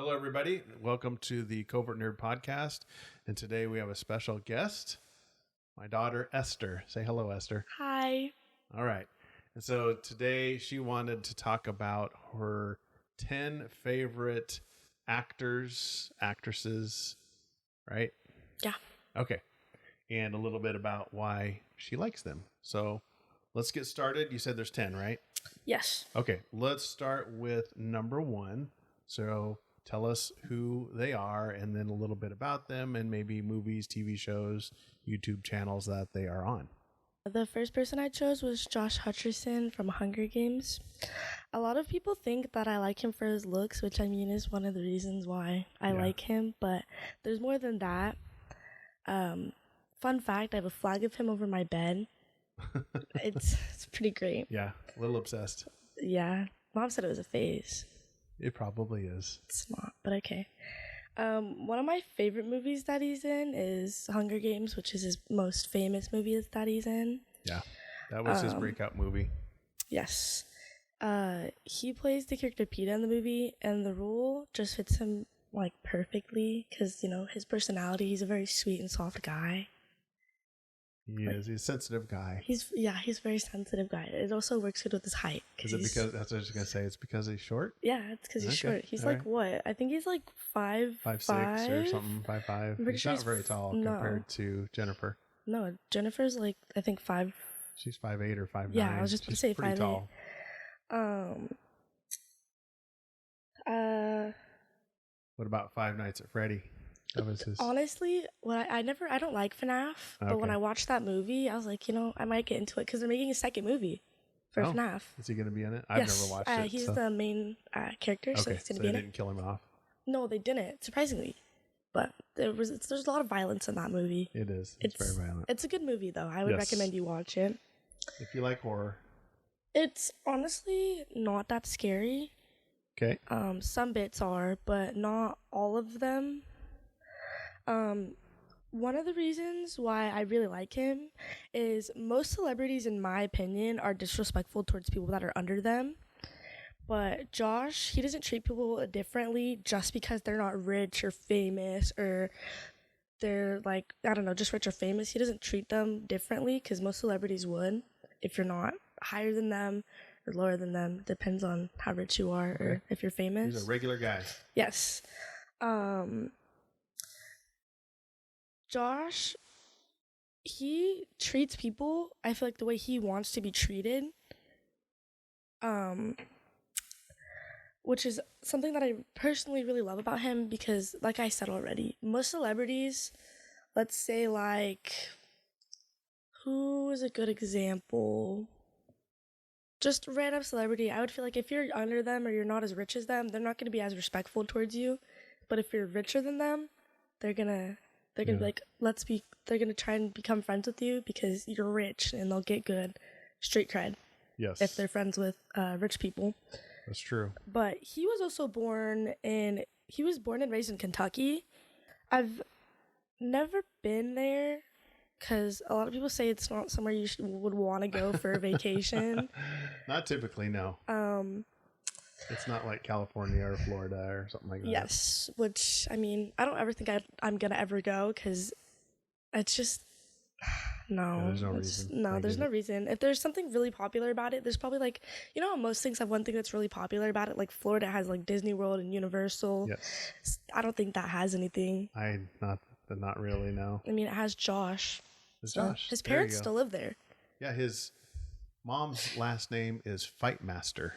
Hello, everybody. Welcome to the Covert Nerd podcast. And today we have a special guest, my daughter, Esther. Say hello, Esther. Hi. All right. And so today she wanted to talk about her 10 favorite actors, actresses, right? Yeah. Okay. And a little bit about why she likes them. So let's get started. You said there's 10, right? Yes. Okay. Let's start with number 1. So tell us who they are and then a little bit about them and maybe movies, TV shows, YouTube channels that they are on. The first person I chose was Josh Hutcherson from Hunger Games. A lot of people think that I like him for his looks, which I mean is one of the reasons why I like him, but there's more than that. Fun fact, I have a flag of him over my bed. It's pretty great. Yeah, a little obsessed. Yeah. Mom said it was a phase. It probably is. It's not, but okay. One of my favorite movies that he's in is Hunger Games, which is his most famous movie that he's in. Yeah, that was his breakout movie. Yes. He plays the character Peeta in the movie, and the role just fits him, like, perfectly, because, you know, his personality, he's a very sweet and soft guy. He is. He's a sensitive guy. He's a very sensitive guy. It also works good with his height. Is it because, that's what I was going to say, it's because he's short? Yeah, it's because he's short. He's like, what? I think he's like 5'6" or something, 5'5". He's not very tall compared to Jennifer. No, Jennifer's like, I think 5. She's 5'8" or 5'9". Yeah, I was just going to say 5'8". Tall. What about Five Nights at Freddy? That was his. Honestly, I don't like FNAF, but when I watched that movie, I was like, you know, I might get into it because they're making a second movie for FNAF. Is he going to be in it? I've never watched it. He's the main character, so he's going to be in it. They didn't kill him off? No, they didn't, surprisingly. But there's a lot of violence in that movie. It is. It's very violent. It's a good movie, though. I would recommend you watch it. If you like horror. It's honestly not that scary. Okay. Some bits are, but not all of them. One of the reasons why I really like him is most celebrities, in my opinion, are disrespectful towards people that are under them. But Josh, he doesn't treat people differently just because they're not rich or famous or they're like, I don't know, just rich or famous. He doesn't treat them differently because most celebrities would if you're not higher than them or lower than them. Depends on how rich you are or if you're famous. He's a regular guy. Yes. Josh, he treats people, I feel like, the way he wants to be treated, which is something that I personally really love about him because, like I said already, most celebrities, let's say, like, who is a good example? Just random celebrity. I would feel like if you're under them or you're not as rich as them, they're not going to be as respectful towards you. But if you're richer than them, they're gonna be like, they're gonna try and become friends with you because you're rich and they'll get good street cred. Yes. If they're friends with rich people. That's true. But he was born and raised in Kentucky. I've never been there because a lot of people say it's not somewhere you would want to go for a vacation. Not typically, no. It's not like California or Florida or something like that. Yes, which, I mean, I don't ever think I'm going to ever go because it's just, no. Yeah, there's no reason. There's no reason. If there's something really popular about it, there's probably like, you know how most things have one thing that's really popular about it? Like Florida has like Disney World and Universal. Yes. I don't think that has anything. Not really, no. I mean, it has Josh. Josh. His parents still live there. Yeah, his mom's last name is Fightmaster.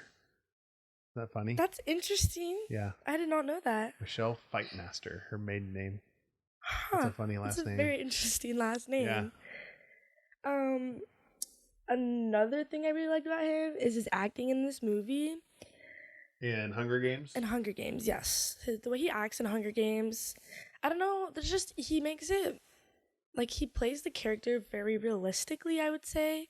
Is that funny? That's interesting. Yeah. I did not know that. Michelle Fightmaster, her maiden name. Huh. That's a funny last name. That's a very interesting last name. Yeah. Another thing I really like about him is his acting in this movie. In Hunger Games? In Hunger Games, yes. The way he acts in Hunger Games, I don't know, he makes it, like, he plays the character very realistically, I would say.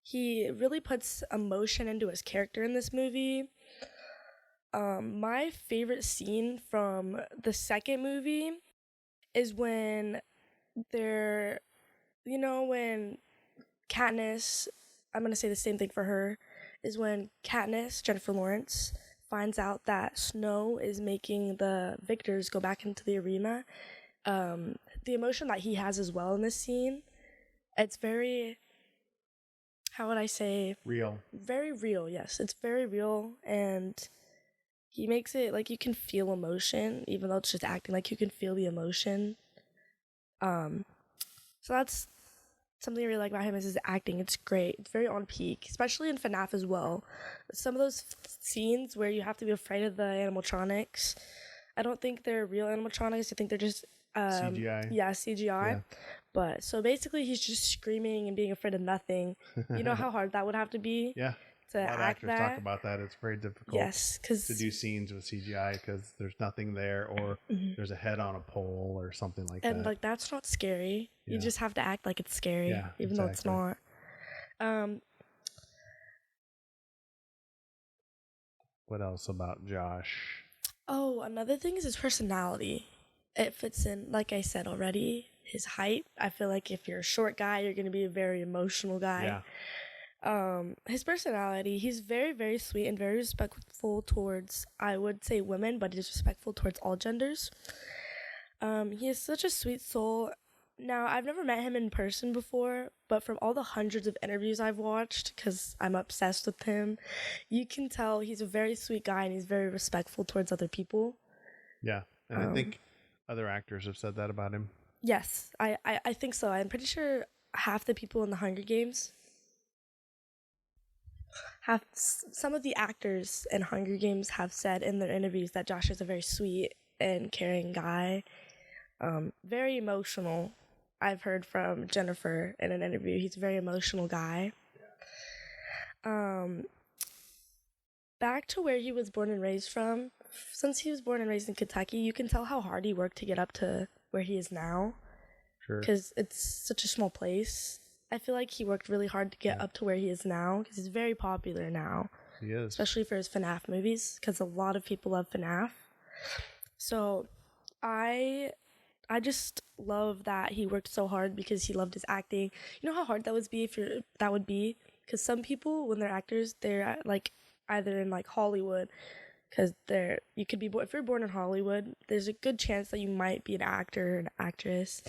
He really puts emotion into his character in this movie. My favorite scene from the second movie is when when Katniss, I'm going to say the same thing for her, is when Katniss, Jennifer Lawrence, finds out that Snow is making the victors go back into the arena, the emotion that he has as well in this scene, it's very, how would I say? Real. Very real, yes. It's very real, and he makes it like you can feel emotion, even though it's just acting, like you can feel the emotion. So that's something I really like about him is his acting. It's great. It's very on peak, especially in FNAF as well. Some of those scenes where you have to be afraid of the animatronics, I don't think they're real animatronics. I think they're just CGI. Yeah, CGI. Yeah. But so basically he's just screaming and being afraid of nothing. You know how hard that would have to be? Yeah. To a lot of act actors that? talk about that. It's very difficult. Yes, because to do scenes with CGI because there's nothing there, or there's a head on a pole or something like that. And like that's not scary. Yeah. You just have to act like it's scary, even though it's not. What else about Josh? Oh, another thing is his personality. It fits in, like I said already, his height. I feel like if you're a short guy, you're going to be a very emotional guy. Yeah. His personality, he's very, very sweet and very respectful towards, I would say, women, but he's respectful towards all genders. He is such a sweet soul. Now, I've never met him in person before, but from all the hundreds of interviews I've watched, because I'm obsessed with him, you can tell he's a very sweet guy and he's very respectful towards other people. Yeah, and I think other actors have said that about him. Yes, I think so. I'm pretty sure half the people in the Hunger Games, some of the actors in Hunger Games have said in their interviews that Josh is a very sweet and caring guy. Very emotional. I've heard from Jennifer in an interview. He's a very emotional guy. Back to where he was born and raised from. Since he was born and raised in Kentucky, you can tell how hard he worked to get up to where he is now. Sure. Because it's such a small place. I feel like he worked really hard to get up to where he is now, because he's very popular now. He is. Especially for his FNAF movies, because a lot of people love FNAF. So I just love that he worked so hard because he loved his acting. You know how hard that would be? Because some people, when they're actors, they're like either in like Hollywood, because you could be if you're born in Hollywood, there's a good chance that you might be an actor or an actress.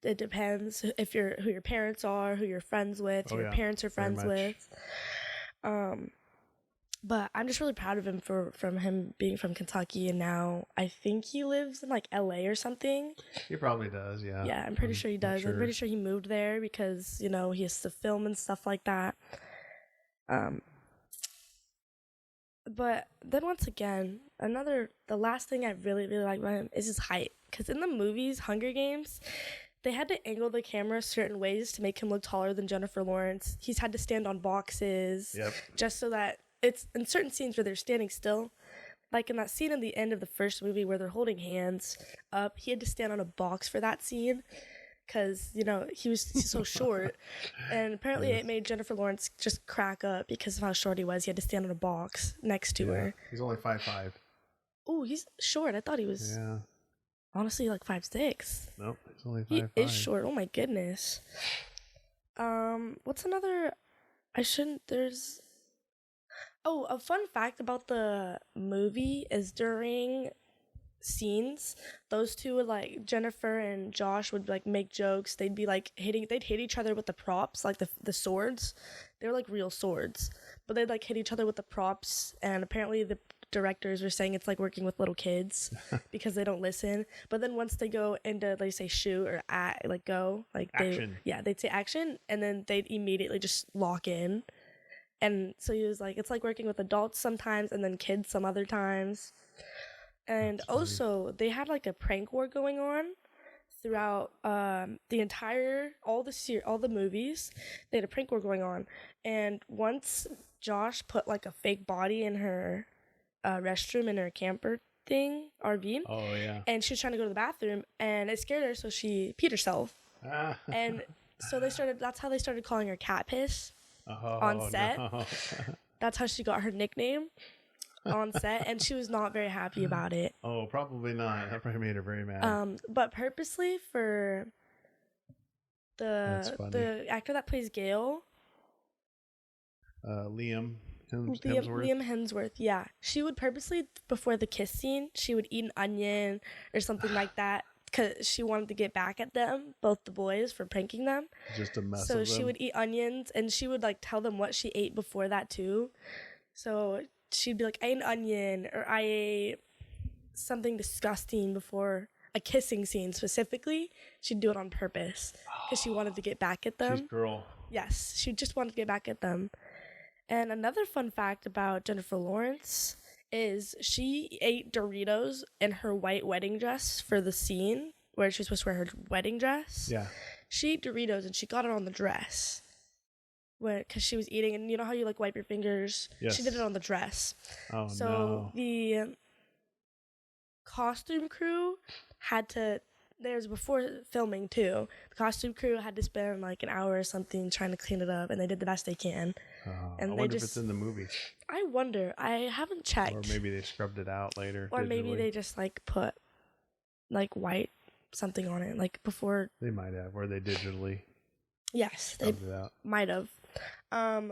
It depends who your parents are, who you're friends with, who your parents are friends with. But I'm just really proud of him from him being from Kentucky, and now I think he lives in like LA or something. He probably does, yeah. Yeah, I'm pretty sure he does. I'm pretty sure he moved there because, he has to film and stuff like that. But then once again, the last thing I really, really like about him is his height. Because in the movies, Hunger Games, they had to angle the camera certain ways to make him look taller than Jennifer Lawrence. He's had to stand on boxes just so that it's in certain scenes where they're standing still. Like in that scene in the end of the first movie where they're holding hands up, he had to stand on a box for that scene because, he's so short. And apparently it made Jennifer Lawrence just crack up because of how short he was. He had to stand on a box next to her. He's only 5'5". Oh, he's short. I thought he was... Yeah. Honestly, like 5'6". Nope, he's only 5'5". He is short. Oh my goodness. What's another? There's. Oh, a fun fact about the movie is during scenes, those two would like Jennifer and Josh would like make jokes. They'd be like they'd hit each other with the props, like the swords. They were like real swords, but they'd like hit each other with the props. And apparently the directors were saying it's like working with little kids because they don't listen. But then once they go into, they say shoot or go, like action. They'd say action, and then they'd immediately just lock in. And so he was like, it's like working with adults sometimes and then kids some other times. And also they had like a prank war going on throughout all the movies. They had a prank war going on, and once Josh put like a fake body in her restroom in her camper thing, RV. Oh yeah. And she was trying to go to the bathroom, and it scared her, so she peed herself. And so that's how they started calling her Cat Piss on set. No. That's how she got her nickname on set, and she was not very happy about it. Oh, probably not. That probably made her very mad. But purposely for the actor that plays Gale, Liam Liam Hemsworth, yeah. She would purposely, before the kiss scene, she would eat an onion or something like that because she wanted to get back at them, both the boys, for pranking them. Just a mess So of them. she would eat onions, and she would, like, tell them what she ate before that, too. So she'd be like, I ate an onion, or I ate something disgusting before a kissing scene specifically. She'd do it on purpose because she wanted to get back at them. She's girl. Yes, she just wanted to get back at them. And another fun fact about Jennifer Lawrence is she ate Doritos in her white wedding dress for the scene where she was supposed to wear her wedding dress. Yeah. She ate Doritos and she got it on the dress because she was eating. And you know how you, like, wipe your fingers? Yes. She did it on the dress. Oh, so no. the costume crew had to... There's before filming too. The costume crew had to spend like an hour or something trying to clean it up, and they did the best they can. And I wonder if it's in the movie. I wonder. I haven't checked. Or maybe they scrubbed it out later. Or digitally. maybe they just like put like white something on it, like before. They might have, or they digitally. Yes, they might have. I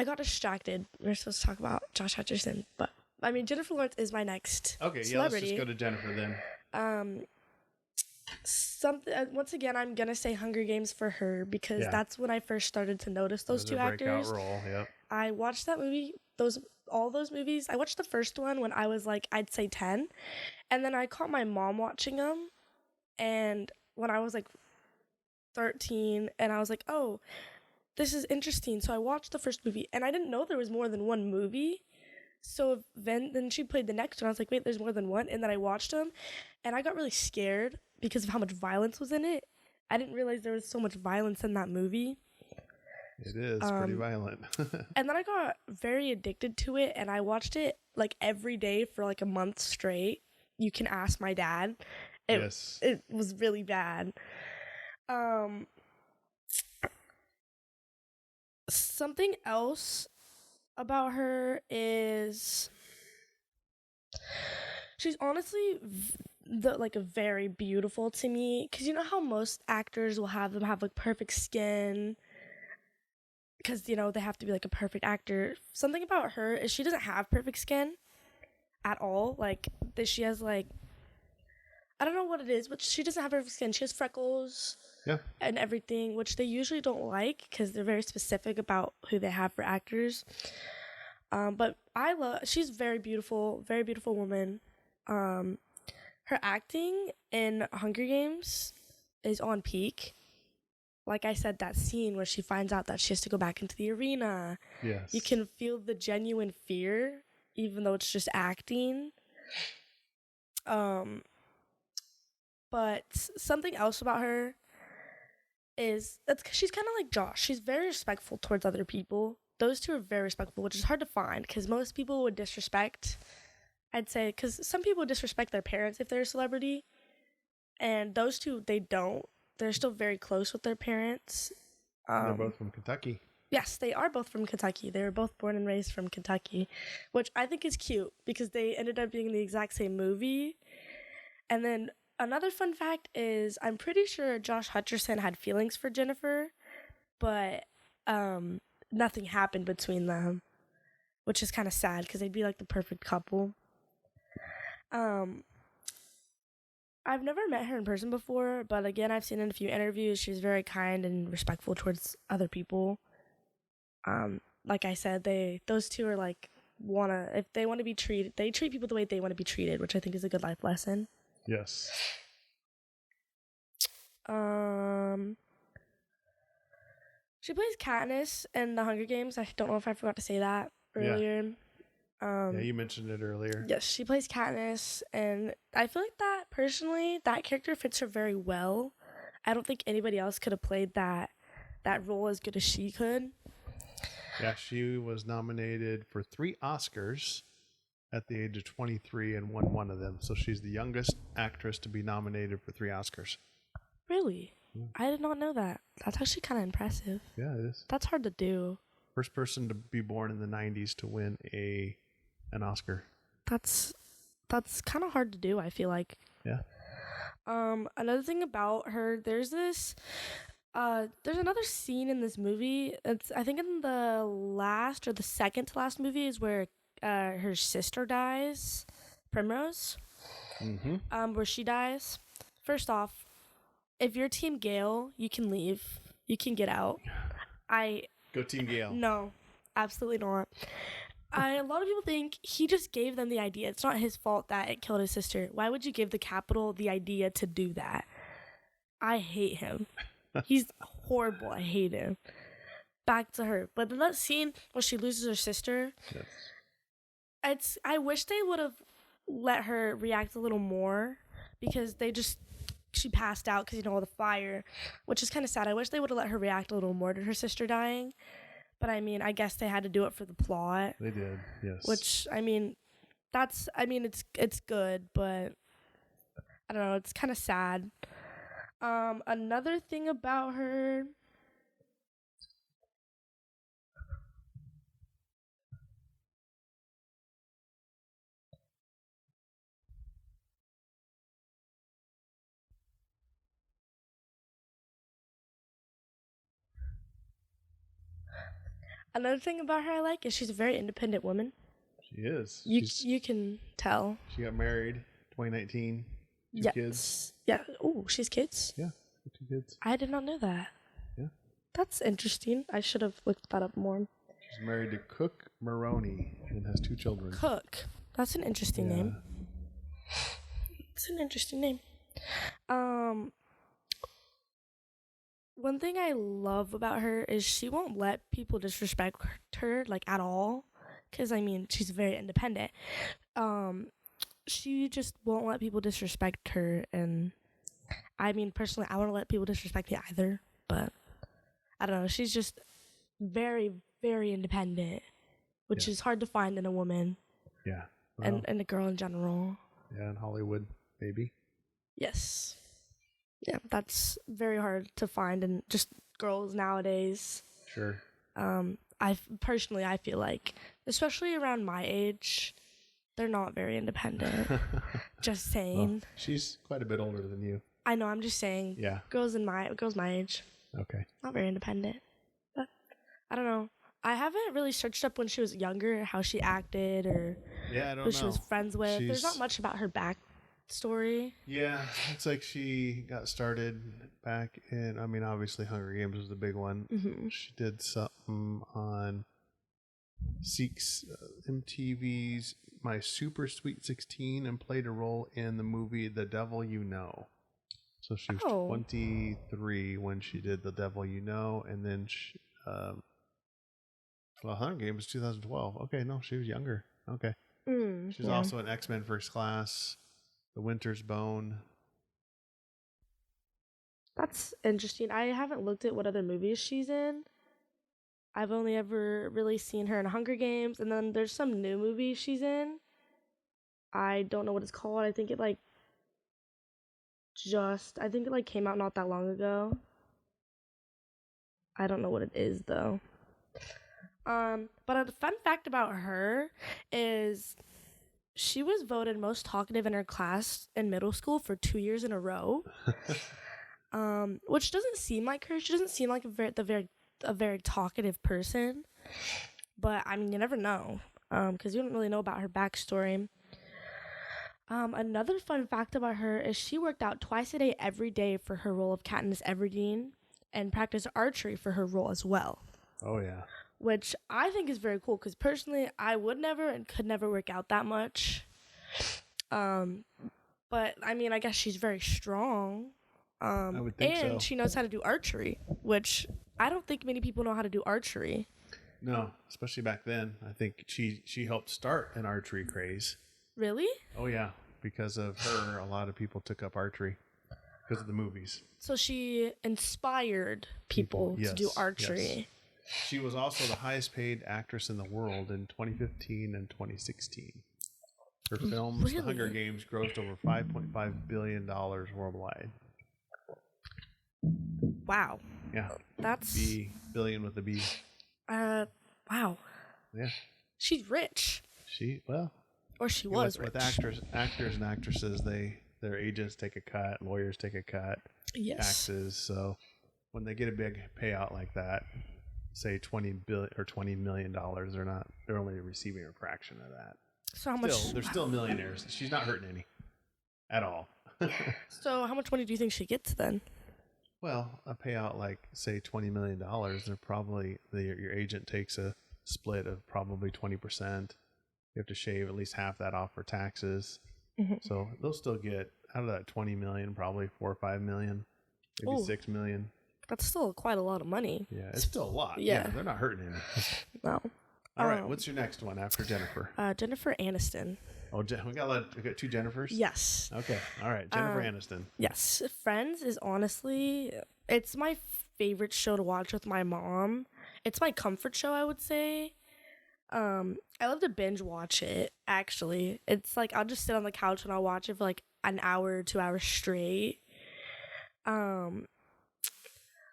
got distracted. We were supposed to talk about Josh Hutcherson, but I mean Jennifer Lawrence is my next celebrity. Yeah, let's just go to Jennifer then. Once again, I'm gonna say Hunger Games for her because that's when I first started to notice those two actors. Role, yep. I watched that movie, all those movies. I watched the first one when I was like, I'd say 10, and then I caught my mom watching them, and when I was like 13, and I was like, oh, this is interesting. So I watched the first movie, and I didn't know there was more than one movie. So then she played the next one. I was like, wait, there's more than one? And then I watched them, and I got really scared because of how much violence was in it. I didn't realize there was so much violence in that movie. It is pretty violent. And then I got very addicted to it, and I watched it like every day for like a month straight. You can ask my dad. It was really bad. Something else about her is she's honestly very beautiful to me, because you know how most actors will have like perfect skin because you know they have to be like a perfect actor. Something about her is she doesn't have perfect skin at all. Like she has like, I don't know what it is, but she doesn't have perfect skin. She has freckles and everything, which they usually don't like because they're very specific about who they have for actors. But she's very beautiful woman. Her acting in Hunger Games is on peak. Like I said, that scene where she finds out that she has to go back into the arena. Yes. You can feel the genuine fear, even though it's just acting. But something else about her is she's kind of like Josh. She's very respectful towards other people. Those two are very respectful, which is hard to find because most people would disrespect, I'd say, because some people disrespect their parents if they're a celebrity, and those two, they don't. They're still very close with their parents. They're both from Kentucky. Yes, they are both from Kentucky. They were both born and raised from Kentucky, which I think is cute because they ended up being in the exact same movie. And then another fun fact is I'm pretty sure Josh Hutcherson had feelings for Jennifer, but nothing happened between them, which is kind of sad because they'd be like the perfect couple. I've never met her in person before, but again, I've seen in a few interviews. She's very kind and respectful towards other people. Like I said, those two are like if they want to be treated, they treat people the way they want to be treated, which I think is a good life lesson. Yes. She plays Katniss in the Hunger Games. I don't know if I forgot to say that earlier. Yeah, you mentioned it earlier. Yes, she plays Katniss, and I feel like that character fits her very well. I don't think anybody else could have played that role as good as she could. Yeah, she was nominated for 3 Oscars at the age of 23 and won one of them. So she's the youngest actress to be nominated for 3 Oscars. Really? Yeah. I did not know that. That's actually kind of impressive. Yeah, it is. That's hard to do. First person to be born in the 90s to win an Oscar. That's kind of hard to do, I feel like. Yeah. Another thing about her, there's this There's another scene in this movie. It's I think in the last or the second to last movie is where her sister dies, Primrose. Where she dies. First off, if you're Team Gale, you can leave. You can get out. Go Team Gale. No, absolutely not. A lot of people think he just gave them the idea. It's not his fault that it killed his sister. Why would you give the Capitol the idea to do that? I hate him. He's horrible. I hate him. Back to her. But in that scene where she loses her sister, I wish they would have let her react a little more, because she passed out because, all the fire, which is kind of sad. I wish they would have let her react a little more to her sister dying. But, I guess they had to do it for the plot. They did, yes. Which, it's good, but I don't know. It's kind of sad. Another thing about her... Another thing about her I like is she's a very independent woman. She is. You can tell. She got married 2019. Two kids. Yeah. Oh, she's kids? Yeah, 2 kids. I did not know that. Yeah. That's interesting. I should have looked that up more. She's married to Cook Maroney and has 2 children. Cook. That's an interesting name. It's an interesting name. One thing I love about her is she won't let people disrespect her, at all. Because, she's very independent. She just won't let people disrespect her. And, personally, I wouldn't let people disrespect me either. But, I don't know. She's just very, very independent. Which is hard to find in a woman. Yeah. Well, and a girl in general. Yeah, in Hollywood, maybe. Yes. Yeah, that's very hard to find in just girls nowadays. Sure. I feel like, especially around my age, they're not very independent. Just saying. Well, she's quite a bit older than you. I know, I'm just saying. Yeah. Girls my age. Okay. Not very independent. But I don't know. I haven't really searched up when she was younger, how she acted or who she was friends with. There's not much about her backstory. Yeah, it's like she got started back in, obviously Hunger Games was the big one. Mm-hmm. She did something on MTV's My Super Sweet 16 and played a role in the movie The Devil You Know. So she was 23 when she did The Devil You Know, and then Hunger Games was 2012. Okay, no, she was younger. Okay. She's also in X-Men First Class, The Winter's Bone. That's interesting. I haven't looked at what other movies she's in. I've only ever really seen her in Hunger Games, and then there's some new movie she's in. I don't know what it's called. I think it came out not that long ago. I don't know what it is though. But a fun fact about her is she was voted most talkative in her class in middle school for 2 years in a row. Which doesn't seem like her. She doesn't seem like a very talkative person. But you never know. Because you don't really know about her backstory. Another fun fact about her is she worked out twice a day every day for her role of Katniss Everdeen and practiced archery for her role as well. Oh yeah. Which I think is very cool because personally I would never and could never work out that much. But I guess she's very strong. I would think so. And she knows how to do archery, which I don't think many people know how to do archery. No, especially back then. I think she helped start an archery craze. Really? Oh yeah, because of her, a lot of people took up archery because of the movies. So she inspired people to do archery. Yes. She was also the highest paid actress in the world in 2015 and 2016. Her films, The Hunger Games, grossed over $5.5 billion worldwide. Wow. Yeah. That's... billion with a B. Wow. Yeah. She's rich. Or she was rich. With actors and actresses, their agents take a cut, lawyers take a cut, taxes. So when they get a big payout like that, say $20 million, they're only receiving a fraction of that. So how much? They're still millionaires. She's not hurting any at all. So how much money do you think she gets then? Well, a payout like say $20 million, they're probably your agent takes a split of probably 20%. You have to shave at least half that off for taxes. Mm-hmm. So they'll still get out of that 20 million, probably 4 or 5 million, maybe 6 million. That's still quite a lot of money. Yeah, it's still a lot. Yeah, they're not hurting any. No. All right, what's your next one after Jennifer? Jennifer Aniston. Oh, we got 2 Jennifers? Yes. Okay. All right, Jennifer Aniston. Yes. Friends is honestly, it's my favorite show to watch with my mom. It's my comfort show, I would say. I love to binge watch it, actually. It's like I'll just sit on the couch and I'll watch it for like an hour or 2 hours straight.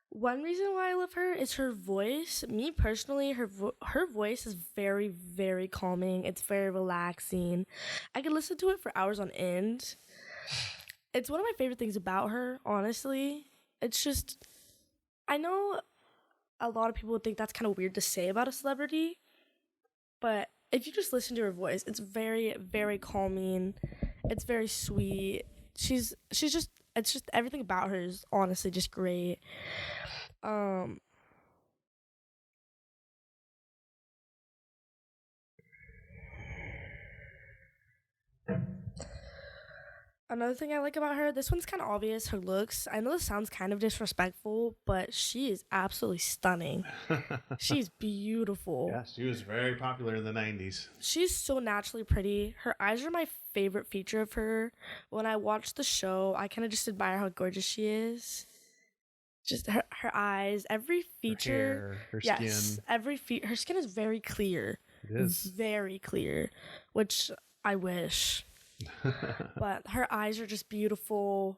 One reason why I love her is her voice. Me personally, her voice is very, very calming. It's very relaxing. I could listen to it for hours on end. It's one of my favorite things about her, honestly. It's just, I know a lot of people would think that's kind of weird to say about a celebrity, but if you just listen to her voice, it's very, very calming. It's very sweet. She's just, it's just everything about her is honestly just great. Another thing I like about her, this one's kind of obvious, her looks. I know this sounds kind of disrespectful, but she is absolutely stunning. She's beautiful. Yeah, she was very popular in the 90s. She's so naturally pretty. Her eyes are my favorite feature of her. When I watch the show, I kind of just admire how gorgeous she is. Just her eyes, every feature. Her hair, her skin. Her skin is very clear. It is. Very clear, which I wish. But her eyes are just beautiful.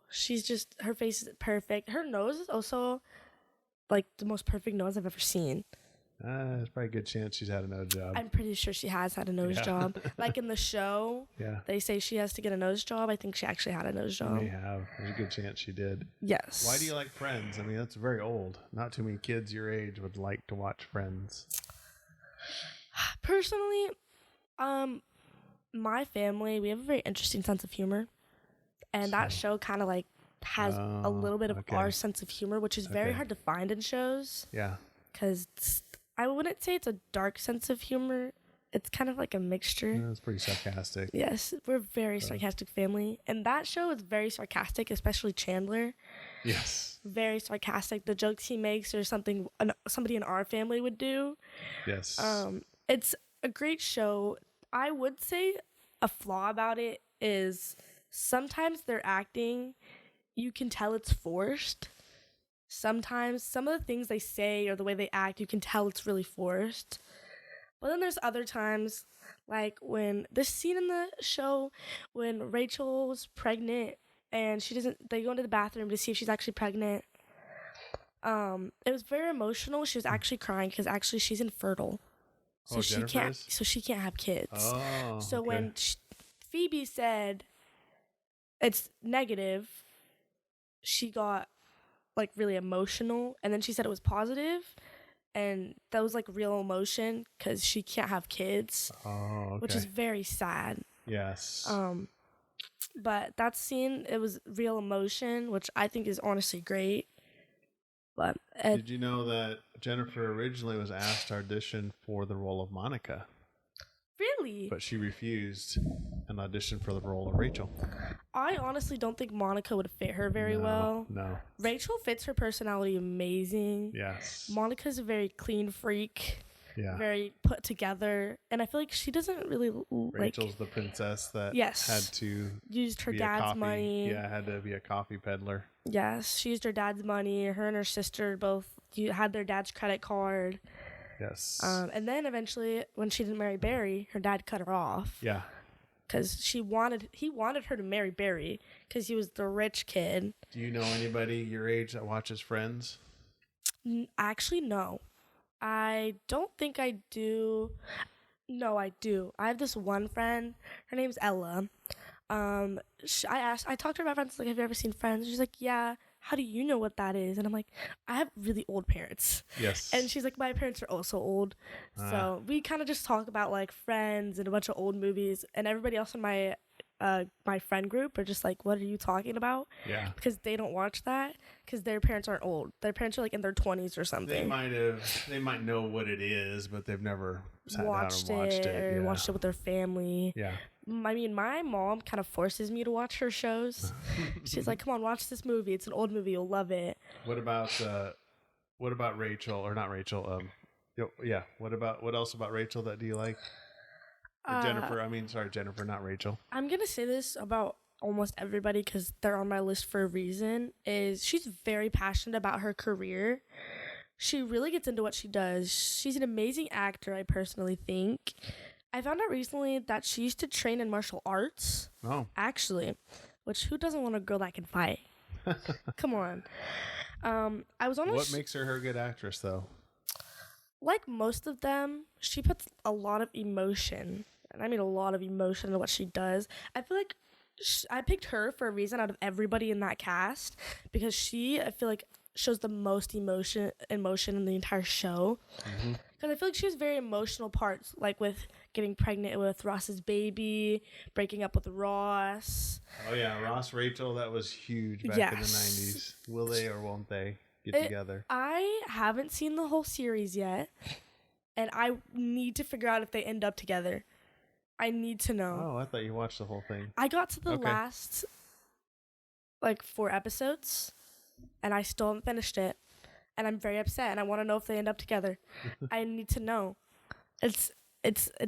Her face is perfect. Her nose is also like the most perfect nose I've ever seen. There's probably a good chance she's had a nose job. I'm pretty sure she has had a nose job. Like in the show, they say she has to get a nose job. I think she actually had a nose job. She may have. There's a good chance she did. Yes. Why do you like Friends? I mean, that's very old. Not too many kids your age would like to watch Friends. Personally, my family, we have a very interesting sense of humor. And that show kind of like has a little bit of our sense of humor, which is very hard to find in shows. Yeah. Because I wouldn't say it's a dark sense of humor. It's kind of like a mixture. Yeah, it's pretty sarcastic. Yes, we're a very sarcastic family. And that show is very sarcastic, especially Chandler. Yes. Very sarcastic. The jokes he makes are something somebody in our family would do. Yes. It's a great show. I would say a flaw about it is sometimes their acting, you can tell it's forced. Sometimes some of the things they say or the way they act, you can tell it's really forced. But then there's other times, like when this scene in the show when Rachel was pregnant and they go into the bathroom to see if she's actually pregnant. It was very emotional. She was actually crying because actually she's infertile. So she can't have kids. Oh, so when Phoebe said it's negative, she got like really emotional, and then she said it was positive, and that was like real emotion because she can't have kids. Which is very sad. Yes. But that scene, it was real emotion, which I think is honestly great. But did you know that Jennifer originally was asked to audition for the role of Monica? Really? But she refused and auditioned for the role of Rachel. I honestly don't think Monica would fit her very well. No. Rachel fits her personality amazing. Yes. Monica's a very clean freak. Yeah. Very put together. And I feel like she doesn't really Rachel's the princess that had to used her dad's money. Yeah, had to be a coffee peddler. Yes, she used her dad's money. Her and her sister both had their dad's credit card. Yes. And then eventually, when she didn't marry Barry, her dad cut her off. Yeah. Because he wanted her to marry Barry because he was the rich kid. Do you know anybody your age that watches Friends? Actually, no. I don't think I do. No, I do. I have this one friend. Her name's Ella. I talked to her about Friends. Like, have you ever seen Friends? She's like, yeah. how do you know what that is? And I'm like, I have really old parents. Yes. And she's like, my parents are also old. So we kind of just talk about like Friends and a bunch of old movies, and everybody else in my friend group are just like, what are you talking about? Yeah. Because they don't watch that because their parents aren't old. Their parents are like in their 20s or something. They might know what it is, but they've never sat down and watched it. Or watched it with their family. Yeah. I mean, my mom kind of forces me to watch her shows. She's like, come on, watch this movie. It's an old movie. You'll love it. What about Rachel, or not Rachel? What else about Rachel that do you like? Jennifer, not Rachel. I'm going to say this about almost everybody because they're on my list for a reason, is she's very passionate about her career. She really gets into what she does. She's an amazing actor, I personally think. I found out recently that she used to train in martial arts. Oh. Actually, which who doesn't want a girl that can fight? Come on. I was on What makes her a good actress, though? Like most of them, she puts a lot of emotion, and I mean a lot of emotion into what she does. I feel like I picked her for a reason out of everybody in that cast because I feel like, shows the most emotion in the entire show. Because I feel like she has very emotional parts, like with getting pregnant with Ross's baby, breaking up with Ross. Oh yeah, Ross, Rachel, that was huge back in the 90s. Will they or won't they get together? I haven't seen the whole series yet, and I need to figure out if they end up together. I need to know. Oh, I thought you watched the whole thing. I got to the last, 4 episodes, and I still haven't finished it. And I'm very upset, and I want to know if they end up together. I need to know. It's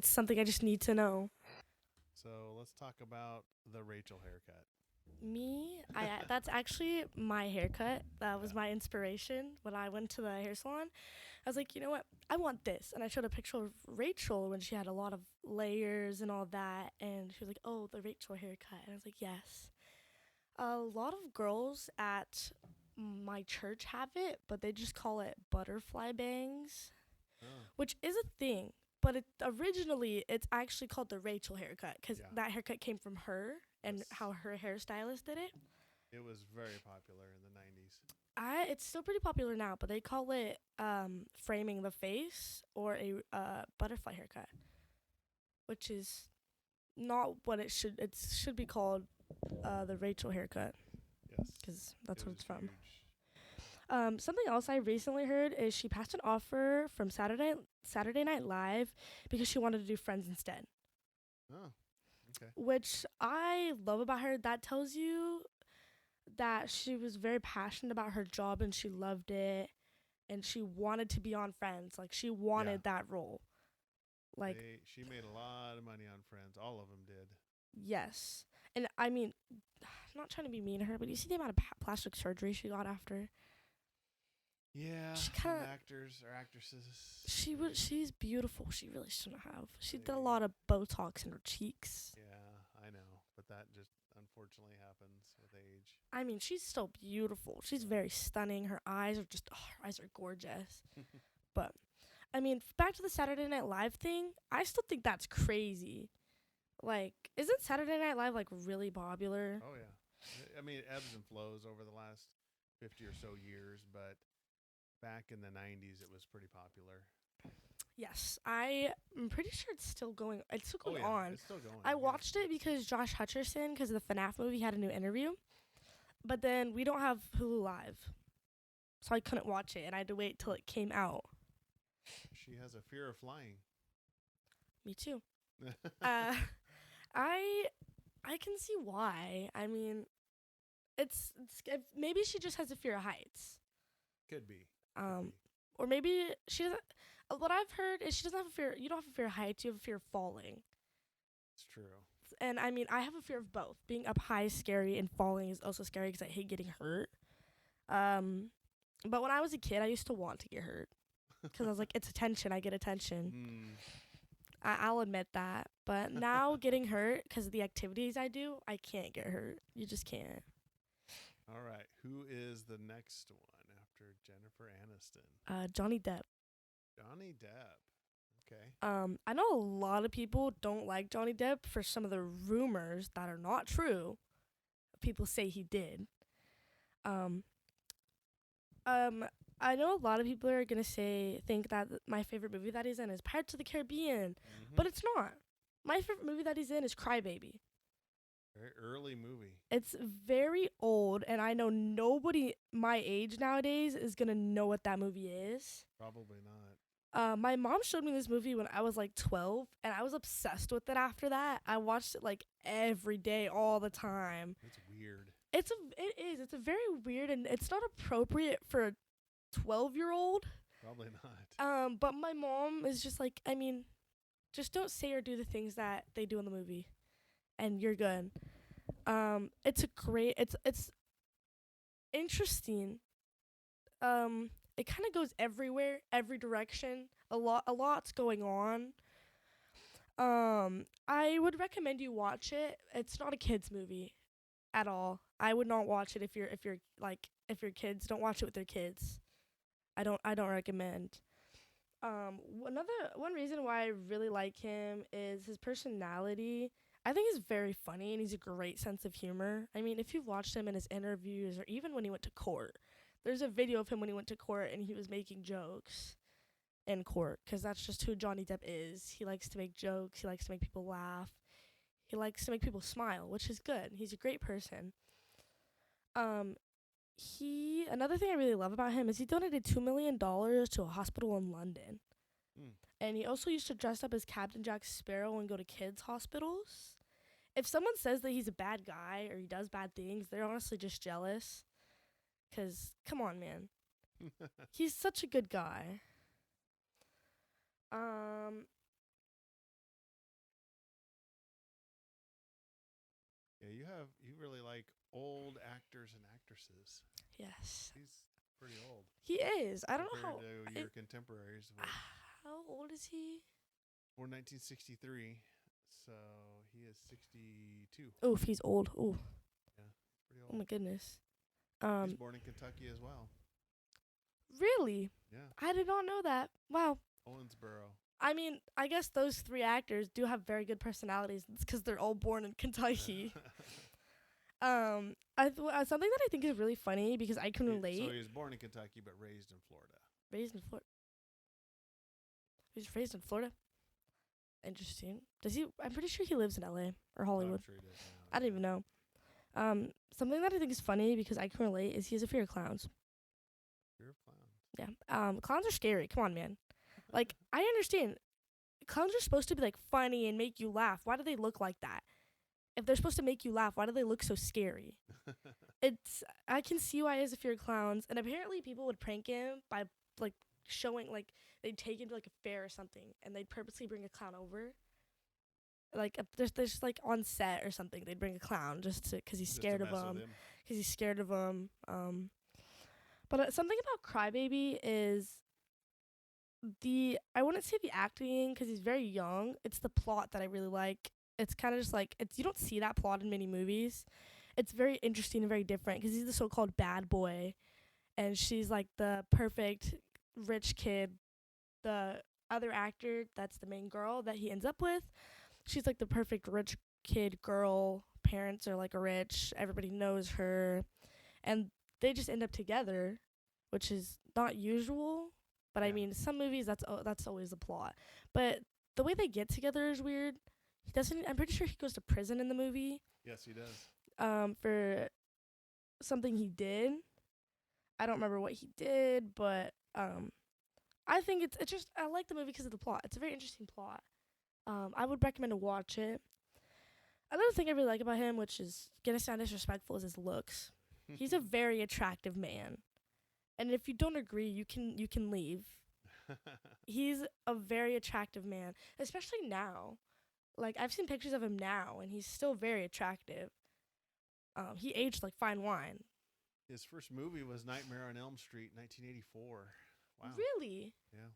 something I just need to know. So let's talk about the Rachel haircut. That's actually my haircut. That was my inspiration when I went to the hair salon. I was like, you know what? I want this. And I showed a picture of Rachel when she had a lot of layers and all that. And she was like, oh, the Rachel haircut. And I was like, yes. A lot of girls at my church have it, but they just call it butterfly bangs, which is a thing. But originally, it's actually called the Rachel haircut because that haircut came from her and how her hairstylist did it. It was very popular in the 90s. It's still pretty popular now, but they call it framing the face or a butterfly haircut, which is not what it should. It should be called the Rachel haircut. Yes, because that's what it's from. Something else I recently heard is she passed an offer from Saturday Night Live because she wanted to do Friends instead. Oh, okay. Which I love about her. That tells you that she was very passionate about her job and she loved it, and she wanted to be on Friends. Like, she wanted that role. Like, she made a lot of money on Friends. All of them did. Yes. And I mean, I'm not trying to be mean to her, but you see the amount of plastic surgery she got after. Yeah, actors or actresses. She's beautiful. She really shouldn't have. She did a lot of Botox in her cheeks. Yeah, I know, but that just unfortunately happens with age. I mean, she's still beautiful. She's very stunning. Her eyes are gorgeous. But I mean, back to the Saturday Night Live thing. I still think that's crazy. Like, isn't Saturday Night Live like really popular? Oh yeah. I mean, it ebbs and flows over the last 50 or so years, but back in the 90s, it was pretty popular. Yes, I'm pretty sure it's still going. It's still going on. It's still going. I watched it because Josh Hutcherson, because of the FNAF movie, had a new interview. But then we don't have Hulu Live, so I couldn't watch it, and I had to wait till it came out. She has a fear of flying. Me too. I can see why. I mean, it's maybe she just has a fear of heights. Could be. Or maybe she doesn't. What I've heard is she doesn't have a fear. You don't have a fear of heights. You have a fear of falling. It's true. And I mean, I have a fear of both. Being up high is scary, and falling is also scary because I hate getting hurt. But when I was a kid, I used to want to get hurt because I was like, it's attention. I get attention. I'll admit that. But now getting hurt because of the activities I do, I can't get hurt. You just can't. All right. Who is the next one after Jennifer Aniston? Johnny Depp. Johnny Depp. Okay. I know a lot of people don't like Johnny Depp for some of the rumors that are not true. People say he did. I know a lot of people are gonna think that my favorite movie that he's in is Pirates of the Caribbean, but it's not. My favorite movie that he's in is Crybaby. Very early movie. It's very old, and I know nobody my age nowadays is gonna know what that movie is. Probably not. My mom showed me this movie when I was like 12, and I was obsessed with it after that. I watched it like every day, all the time. It's weird. It is. It's a very weird, and it's not appropriate for a 12-year-old. Probably not. But my mom is just like, I mean, just don't say or do the things that they do in the movie, and you're good. It's a great. It's interesting. It kind of goes everywhere, every direction. A lot's going on. I would recommend you watch it. It's not a kids movie at all. I would not watch it if you're kids. Don't watch it with their kids. I don't recommend. One reason why I really like him is his personality. I think he's very funny and he's a great sense of humor. I mean, if you've watched him in his interviews or even when he went to court, there's a video of him when he went to court and he was making jokes in court because that's just who Johnny Depp is. He likes to make jokes. He likes to make people laugh. He likes to make people smile, which is good. He's a great person. Another thing I really love about him is he donated $2 million to a hospital in London. And he also used to dress up as Captain Jack Sparrow and go to kids' hospitals. If someone says that he's a bad guy or he does bad things, they're honestly just jealous. 'Cause, come on, man. He's such a good guy. Yeah, you really like old actors and actresses. Yes. He's pretty old. He is. I don't know how. To your contemporaries. How old is he? Born 1963, so he is 62. Oh, if he's old. Oh. Yeah, pretty old. Oh my goodness. He's born in Kentucky as well. Really? Yeah. I did not know that. Wow. Owensboro. I mean, I guess those three actors do have very good personalities because they're all born in Kentucky. Something that I think is really funny because I can relate. So he was born in Kentucky but raised in Florida. Raised in Florida. He was raised in Florida. Interesting. Does he? I'm pretty sure he lives in LA or Hollywood. I'm sure he does now. I don't even know. Something that I think is funny because I can relate is he has a fear of clowns. Fear of clowns. Yeah. Clowns are scary. Come on, man. Like, I understand. Clowns are supposed to be like funny and make you laugh. Why do they look like that? If they're supposed to make you laugh, why do they look so scary? I can see why he has a fear of clowns. And apparently people would prank him by like showing like they'd take him to like a fair or something and they'd purposely bring a clown over. Like there's just like on set or something they'd bring a clown just because he's scared of him. Because he's scared of him. But something about Crybaby is I wouldn't say the acting because he's very young. It's the plot that I really like. It's kind of just like you don't see that plot in many movies. It's very interesting and very different because he's the so-called bad boy, and she's like the perfect rich kid. The other actor that's the main girl that he ends up with, she's like the perfect rich kid girl. Parents are like rich. Everybody knows her, and they just end up together, which is not usual. But I mean, some movies that's always the plot. But the way they get together is weird. He doesn't. I'm pretty sure he goes to prison in the movie. Yes, he does. For something he did. I don't remember what he did, but I think it's just I like the movie because of the plot. It's a very interesting plot. I would recommend to watch it. Another thing I really like about him, which is gonna sound disrespectful, is his looks. He's a very attractive man. And if you don't agree, you can leave. He's a very attractive man, especially now. Like, I've seen pictures of him now, and he's still very attractive. He aged like fine wine. His first movie was Nightmare on Elm Street, 1984. Wow. Really? Yeah.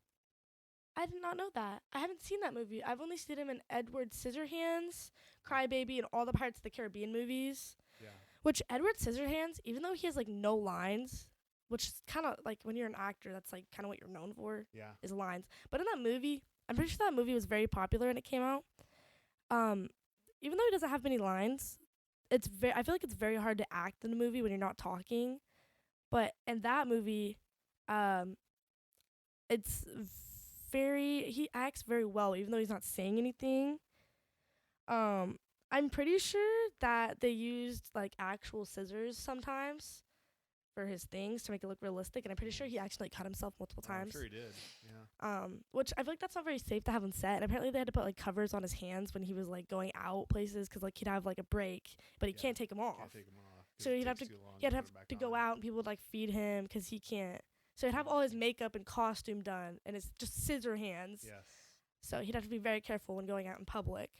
I did not know that. I haven't seen that movie. I've only seen him in Edward Scissorhands, Crybaby, and all the Pirates of the Caribbean movies. Yeah. Which Edward Scissorhands, even though he has like no lines, which is kind of like when you're an actor, that's like kind of what you're known for. Yeah. Is lines. But in that movie, I'm pretty sure that movie was very popular when it came out. Even though he doesn't have many lines, I feel like it's very hard to act in a movie when you're not talking. But in that movie, it's he acts very well, even though he's not saying anything. I'm pretty sure that they used like actual scissors sometimes for his things to make it look realistic, and I'm pretty sure he actually cut himself multiple times. I'm sure he did. Yeah. Which I feel like that's not very safe to have on set. And apparently they had to put like covers on his hands when he was like going out places, because like he'd have like a break, but he can't take them off. Can't take them off. So he'd have to go out, and people would like feed him because he can't. So he'd have all his makeup and costume done, and it's just scissor hands. Yes. So he'd have to be very careful when going out in public.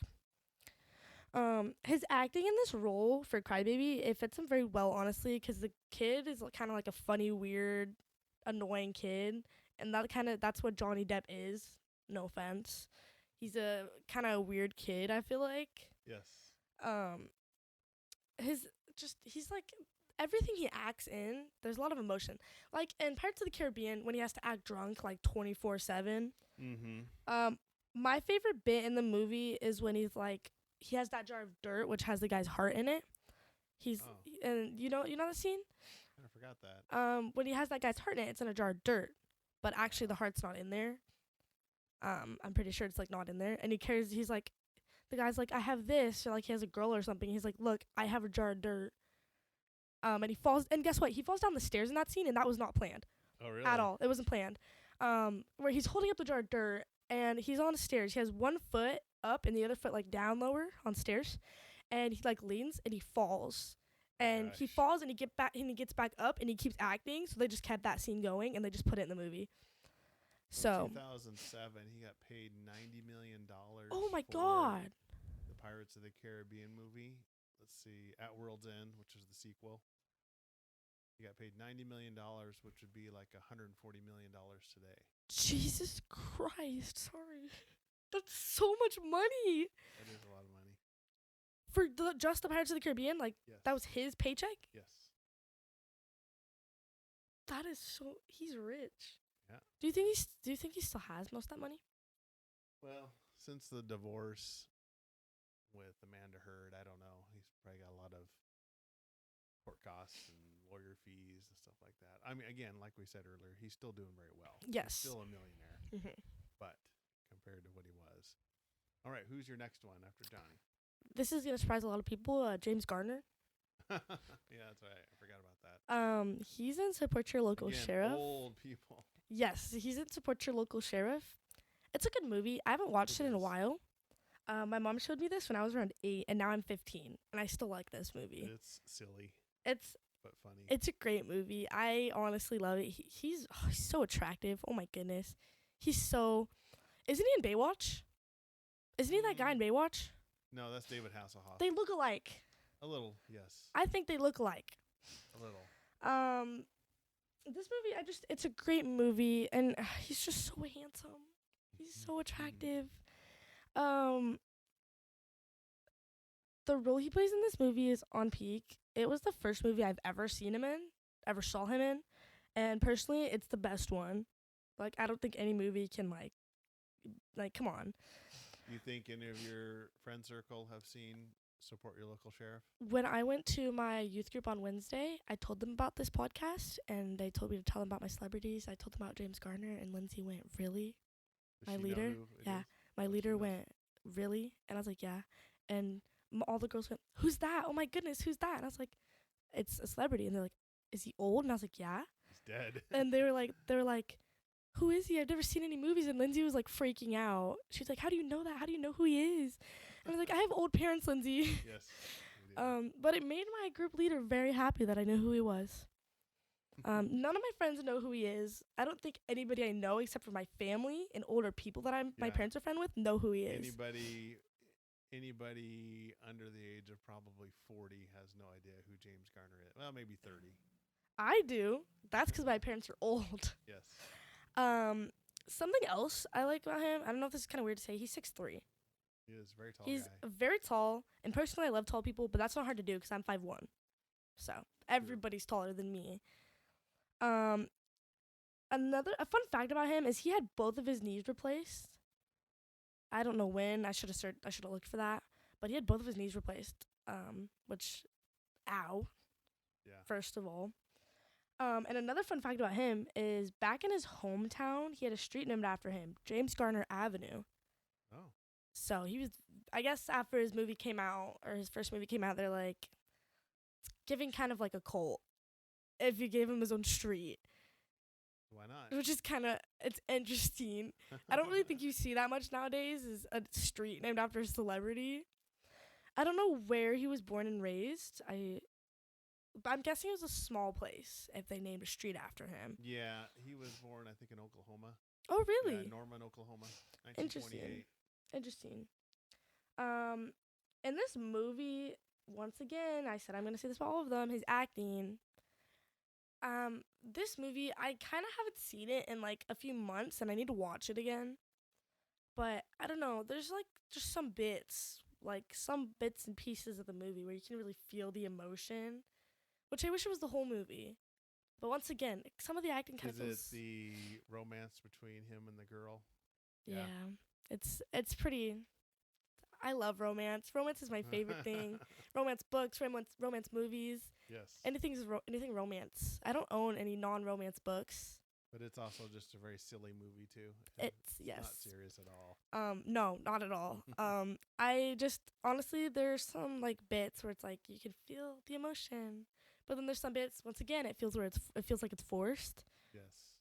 His acting in this role for Crybaby, it fits him very well, honestly, because the kid is kind of like a funny, weird, annoying kid, and that's what Johnny Depp is. No offense, he's a kind of weird kid, I feel like. Yes. He's like everything he acts in. There's a lot of emotion, like in Pirates of the Caribbean when he has to act drunk like 24/7. My favorite bit in the movie is when he has that jar of dirt which has the guy's heart in it. And you know that scene? I forgot that. When he has that guy's heart in it, it's in a jar of dirt, but actually the heart's not in there. I'm pretty sure it's like not in there. And he's like, the guy's like, I have this, or like he has a girl or something. He's like, look, I have a jar of dirt. And he falls, and guess what? He falls down the stairs in that scene, and that was not planned. Oh, really? At all. It wasn't planned. Where he's holding up the jar of dirt, and he's on the stairs. He has one foot up and the other foot like down lower on stairs, and he like leans and he falls. And he falls and he gets back up and he keeps acting. So they just kept that scene going and they just put it in the movie. So 2007, he got paid $90 million. Oh my God! The Pirates of the Caribbean movie. Let's see, At World's End, which is the sequel. He got paid $90 million, which would be like $140 million today. Jesus Christ! Sorry, that's so much money. That is a lot of money. For just the Pirates of the Caribbean, yes. That was his paycheck? Yes. That is so... He's rich. Yeah. Do you think he still has most of that money? Well, since the divorce with Amanda Heard, I don't know. He's probably got a lot of court costs and lawyer fees and stuff like that. I mean, again, like we said earlier, he's still doing very well. Yes. He's still a millionaire. Mm-hmm. But compared to what he was. All right, who's your next one after Johnny? This is going to surprise a lot of people. James Garner. Yeah, that's right. I forgot about that. He's in Support Your Local Sheriff. Old people. Yes, he's in Support Your Local Sheriff. It's a good movie. I haven't watched it in a while. My mom showed me this when I was around 8, and now I'm 15, and I still like this movie. It's silly. But funny. It's a great movie. I honestly love it. He's so attractive. Oh my goodness. Isn't he in Baywatch? Isn't he that guy in Baywatch? No, that's David Hasselhoff. They look alike. A little, yes. I think they look alike. A little. This movie, it's a great movie, and he's just so handsome. He's so attractive. The role he plays in this movie is on peak. It was the first movie I've ever saw him in, and personally, it's the best one. Like, I don't think any movie can like, come on. You think any of your friend circle have seen Support Your Local Sheriff? When I went to my youth group on Wednesday, I told them about this podcast, and they told me to tell them about my celebrities. I told them about James Garner, and Lindsay went, really? My leader? Yeah. My leader went, really? And I was like, yeah. And all the girls went, who's that? Oh my goodness, who's that? And I was like, it's a celebrity. And they're like, is he old? And I was like, yeah. He's dead. And they were like, who is he? I've never seen any movies. And Lindsay was like freaking out. She's like, how do you know that? How do you know who he is? And I was like, I have old parents, Lindsay. Yes. But it made my group leader very happy that I knew who he was. None of my friends know who he is. I don't think anybody I know except for my family and older people that my parents are friends with know who he is. Anybody under the age of probably 40 has no idea who James Garner is. Well, maybe 30. I do. That's because my parents are old. Yes. Something else I like about him, I don't know if this is kind of weird to say, he's 6'3". He is a very tall He's guy. very tall, and personally I love tall people, but that's not hard to do because I'm 5'1". So everybody's taller than me. A fun fact about him is he had both of his knees replaced. I don't know when. I should have looked for that. But he had both of his knees replaced. Which, ow. Yeah. First of all. And another fun fact about him is back in his hometown, he had a street named after him, James Garner Avenue. Oh. So he was, I guess, after his movie came out or his first movie came out, they're like giving kind of like a cult if you gave him his own street. Why not? Which is kind of, it's interesting. I don't really think you see that much nowadays is a street named after a celebrity. I don't know where he was born and raised. I'm guessing it was a small place if they named a street after him. Yeah, he was born, I think, in Oklahoma. Oh, really? Yeah, Norman, Oklahoma, 1928. Interesting. In this movie, once again, I said I'm going to say this about all of them, his acting. This movie, I kind of haven't seen it in like a few months and I need to watch it again. But I don't know, there's like just some bits and pieces of the movie where you can really feel the emotion, which I wish it was the whole movie. But once again, some of the acting kind of feels... Is it the romance between him and the girl? Yeah. It's pretty... I love romance. Romance is my favorite thing. Romance books, romance movies. Yes. Anything romance. I don't own any non-romance books. But it's also just a very silly movie too. It's yes. Not serious at all. No, not at all. I just honestly there's some like bits where it's like you can feel the emotion, but then there's some bits once again it feels like it's forced. Yes.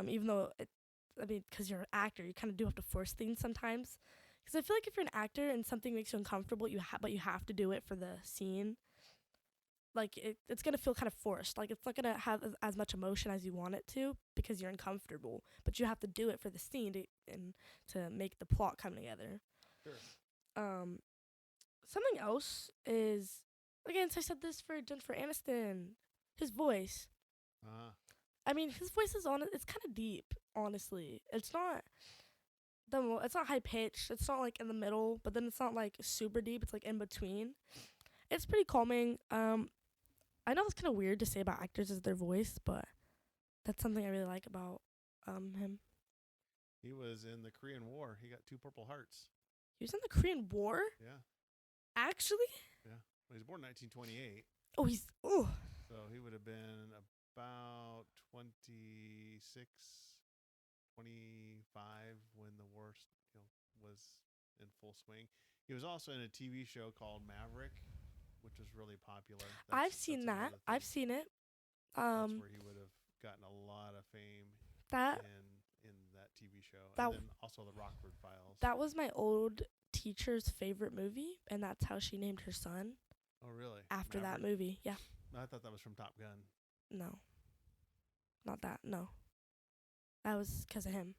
Even though because you're an actor, you kind of do have to force things sometimes. Because I feel like if you're an actor and something makes you uncomfortable, but you have to do it for the scene. Like it's gonna feel kind of forced. Like it's not gonna have as much emotion as you want it to because you're uncomfortable. But you have to do it for the scene to make the plot come together. Sure. Something else is again. So I said this for Aniston, his voice. I mean, his voice is it's kind of deep. Honestly, it's not. It's not high pitched. It's not like in the middle, but then it's not like super deep. It's like in between. It's pretty calming. I know it's kind of weird to say about actors is their voice, but that's something I really like about him. He was in the Korean War. He got 2 Purple Hearts. He was in the Korean War? Yeah. Actually? Yeah. Well, he was born in 1928. Oh, So he would have been about 26, 25 when the war was in full swing. He was also in a TV show called Maverick, which was really popular. I've seen that. I've seen it. That's where he would have gotten a lot of fame in that TV show. And then also the Rockford Files. That was my old teacher's favorite movie, and that's how she named her son. Oh, really? After Maverick? That movie, yeah. No, I thought that was from Top Gun. No. Not that, no. That was because of him.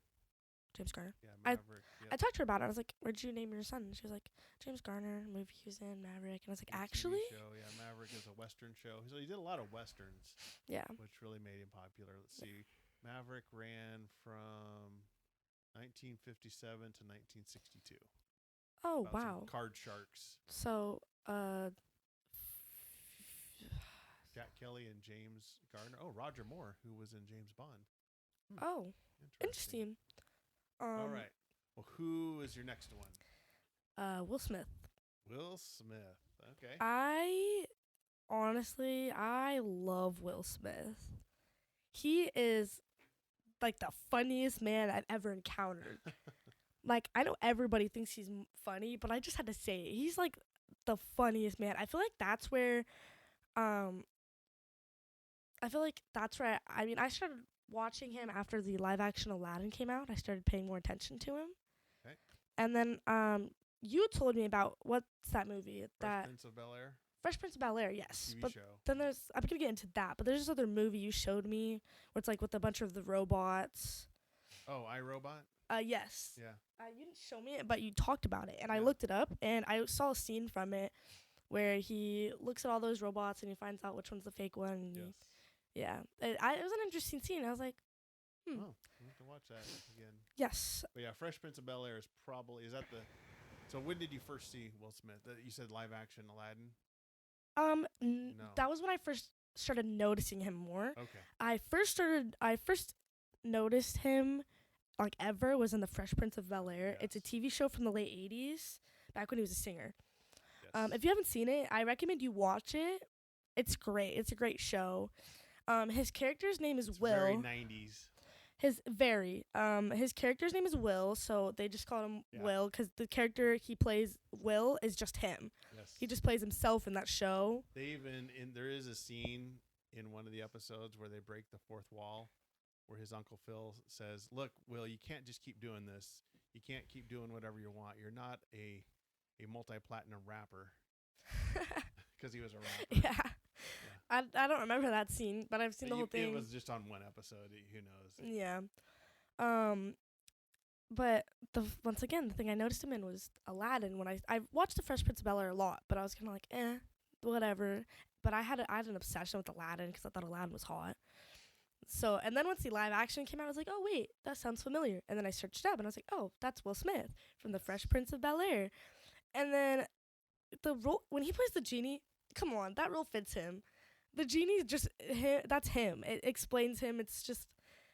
James Garner. Yeah, Maverick. I talked to her about it. I was like, "Where'd you name your son?" And she was like, "James Garner, movie he was in, Maverick." And I was like, "Actually?" TV show, yeah, Maverick is a Western show. So he did a lot of Westerns. Yeah. Which really made him popular. Let's see. Maverick ran from 1957 to 1962. Oh, about wow. Card sharks. So, Jack Kelly and James Garner. Oh, Roger Moore, who was in James Bond. Oh, interesting. All right. Well, who is your next one? Will Smith. Will Smith. Okay. I love Will Smith. He is like the funniest man I've ever encountered. Like, I know everybody thinks he's funny, but I just had to say it. He's like the funniest man. I feel like that's where, I mean, I started watching him after the live action Aladdin came out. I started paying more attention to him. Okay. And then you told me about what's that movie? Fresh Prince of Bel-Air. Fresh Prince of Bel-Air, yes. TV but show. Then I'm gonna get into that, but there's this other movie you showed me where it's like with a bunch of the robots. Oh, iRobot? Yes. Yeah. You didn't show me it, but you talked about it, and I looked it up, and I saw a scene from it where he looks at all those robots and he finds out which one's the fake one. And yes. It was an interesting scene. I was like, Oh, we'll have to watch that again. Yes. But yeah, Fresh Prince of Bel-Air is so when did you first see Will Smith? You said live action Aladdin? No. That was when I first started noticing him more. Okay. I first noticed him like ever was in the Fresh Prince of Bel-Air. Yes. It's a TV show from the late 80s, back when he was a singer. Yes. If you haven't seen it, I recommend you watch it. It's great. It's a great show. His character's name is It's Will. very 90s. His character's name is Will, so they just call him Will because the character he plays, Will, is just him. Yes. He just plays himself in that show. They even there is a scene in one of the episodes where they break the fourth wall, where his Uncle Phil says, "Look, Will, you can't just keep doing this. You can't keep doing whatever you want. You're not a multi-platinum rapper." Because he was a rapper. Yeah. I don't remember that scene, but I've seen the whole thing. It was just on one episode. Who knows? Yeah. But once again, the thing I noticed him in was Aladdin. When I watched The Fresh Prince of Bel-Air a lot, but I was kind of like, whatever. But I had an obsession with Aladdin because I thought Aladdin was hot. So, and then once the live action came out, I was like, oh wait, that sounds familiar. And then I searched it up, and I was like, oh, that's Will Smith from The Fresh Prince of Bel-Air. And then the role when he plays the genie, come on, that role fits him. The genie's just him. That's him. It explains him. It's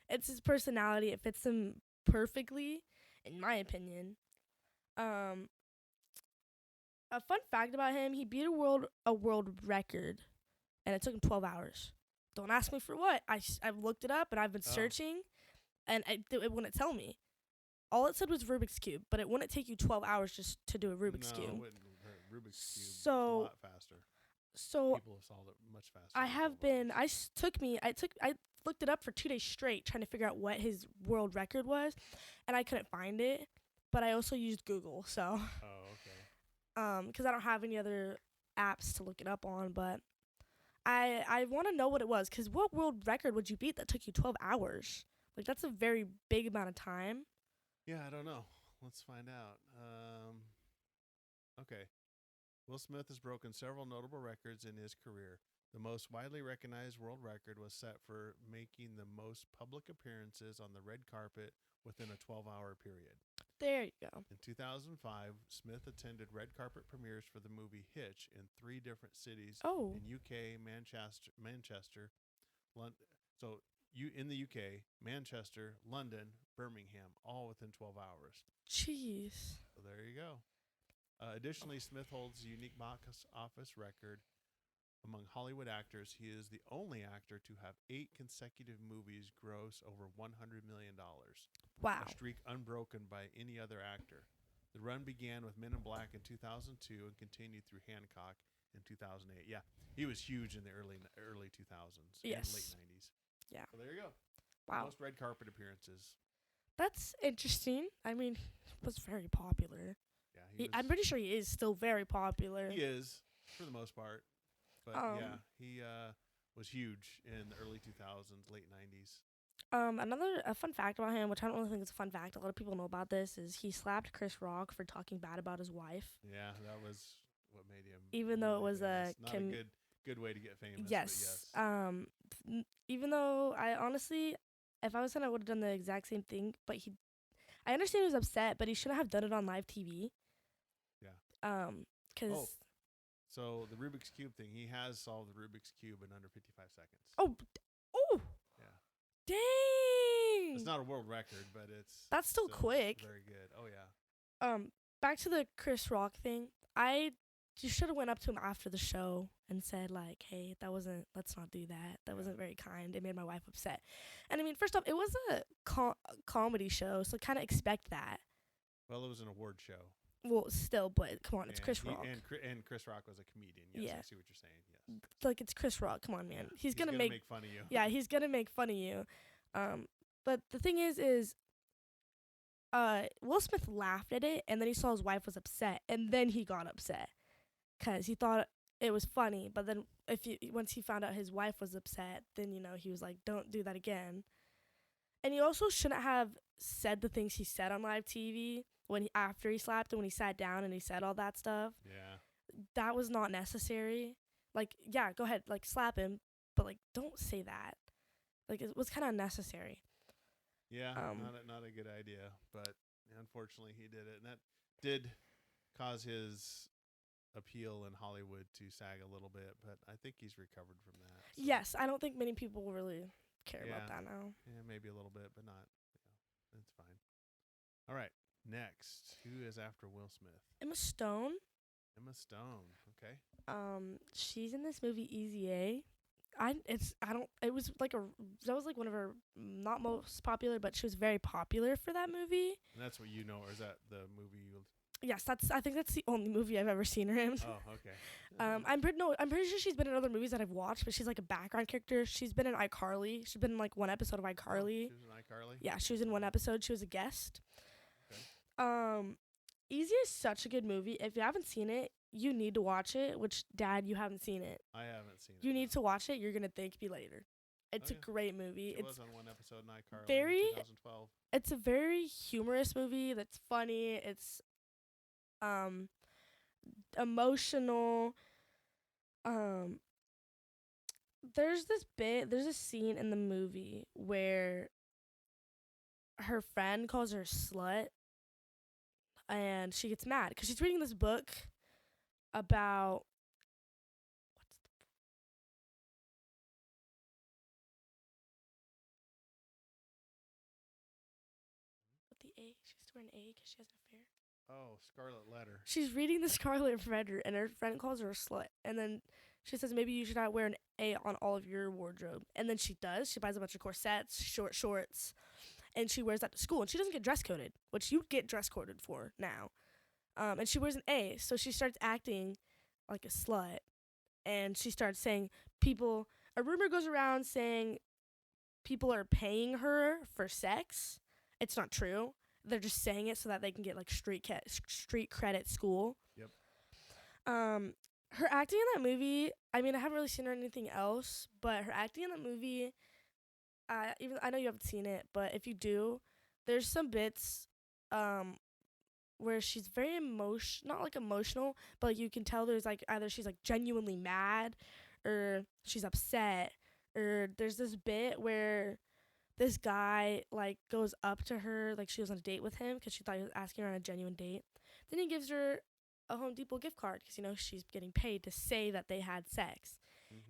his personality. It fits him perfectly, in my opinion. A fun fact about him: he beat a world record, and it took him 12 hours. Don't ask me for what. I've looked it up and I've been searching, and it wouldn't tell me. All it said was Rubik's Cube, but it wouldn't take you 12 hours just to do a Rubik's Cube. No, Rubik's Cube is a lot faster. So people have solved it much faster. I looked it up for 2 days straight trying to figure out what his world record was, and I couldn't find it. But I also used Google, so. Oh, okay. Because I don't have any other apps to look it up on, but I want to know what it was. Because what world record would you beat that took you 12 hours? Like, that's a very big amount of time. Yeah, I don't know. Let's find out. Okay. Will Smith has broken several notable records in his career. The most widely recognized world record was set for making the most public appearances on the red carpet within a 12-hour period. There you go. In 2005, Smith attended red carpet premieres for the movie Hitch in 3 different cities in UK, Manchester, London. So in the UK, Manchester, London, Birmingham, all within 12 hours. Jeez. So there you go. Additionally, Smith holds a unique box office record among Hollywood actors. He is the only actor to have 8 consecutive movies gross over $100 million. Wow. A streak unbroken by any other actor. The run began with Men in Black in 2002 and continued through Hancock in 2008. Yeah, he was huge in the early 2000s and late 90s. Yeah. So there you go. Wow. Most red carpet appearances. That's interesting. I mean, he was very popular. Yeah, I'm pretty sure he is still very popular. He is, for the most part. But yeah, he was huge in the early 2000s, late 90s. A fun fact about him, which I don't really think is a fun fact, a lot of people know about this, is he slapped Chris Rock for talking bad about his wife. Yeah, that was what made him. Even though it was not a good way to get famous. Yes. But yes. Even though I honestly, if I was him, I would have done the exact same thing. But I understand he was upset, but he shouldn't have done it on live TV. Yeah. Because. So the Rubik's Cube thing, he has solved the Rubik's Cube in under 55 seconds. Oh. Yeah. Dang. It's not a world record, but that's still quick. Very good. Oh yeah. Back to the Chris Rock thing. You should have went up to him after the show and said like, "Hey, let's not do that. That wasn't very kind. It made my wife upset." And I mean, first off, it was a comedy show, so kind of expect that. Well, it was an award show. Well, still, but come on, it's Chris Rock. And Chris Rock was a comedian. Yes, I see what you're saying. Yes. Like, it's Chris Rock. Come on, man. He's gonna make fun of you. Yeah, he's gonna make fun of you. But the thing is Will Smith laughed at it, and then he saw his wife was upset, and then he got upset because he thought it was funny. But then once he found out his wife was upset, then he was like, "Don't do that again." And he also shouldn't have said the things he said on live TV after he slapped him, when he sat down and he said all that stuff. Yeah. That was not necessary. Like, yeah, go ahead, like, slap him, but, like, don't say that. Like, it was kind of unnecessary. Yeah, not a good idea, but unfortunately he did it. And that did cause his appeal in Hollywood to sag a little bit, but I think he's recovered from that. So. Yes, I don't think many people really care about that now. Yeah, maybe a little bit, but not. It's fine. All right, next, who is after Will Smith? Emma Stone. Emma Stone. Okay. She's in this movie Easy A. It was like that was like one of her not most popular, but she was very popular for that movie. And that's what you know, or is that the movie you? Yes, I think that's the only movie I've ever seen her in. Oh, okay. I'm pretty sure she's been in other movies that I've watched, but she's like a background character. She's been in iCarly. She's been in like one episode of iCarly. Oh, she was in iCarly. Yeah, she was in one episode. She was a guest. Okay. Easy is such a good movie. If you haven't seen it, you need to watch it. Which, Dad, you haven't seen it. I haven't seen it. You need to watch it. You're gonna thank me later. It's a great movie. It was on one episode in iCarly very, in 2012. It's a very humorous movie that's funny. It's emotional. There's a scene in the movie where her friend calls her slut, and she gets mad because she's reading this book about the A. She has to wear an A because she has an affair. Oh, Scarlet Letter. She's reading the Scarlet Letter, and her friend calls her a slut. And then she says, maybe you should not wear an A on all of your wardrobe. And then she does. She buys a bunch of corsets, short shorts, and she wears that to school. And she doesn't get dress coded, which you get dress coded for now. And she wears an A, so she starts acting like a slut. And she starts saying a rumor goes around saying people are paying her for sex. It's not true. They're just saying it so that they can get like street cred at school. Yep. Her acting in that movie, I mean, I haven't really seen her in anything else, but her acting in that movie, even I know you haven't seen it, but if you do, there's some bits where she's very not like emotional, but like you can tell there's like either she's like genuinely mad or she's upset, or there's this bit where this guy like goes up to her like she was on a date with him because she thought he was asking her on a genuine date. Then he gives her a Home Depot gift card because she's getting paid to say that they had sex.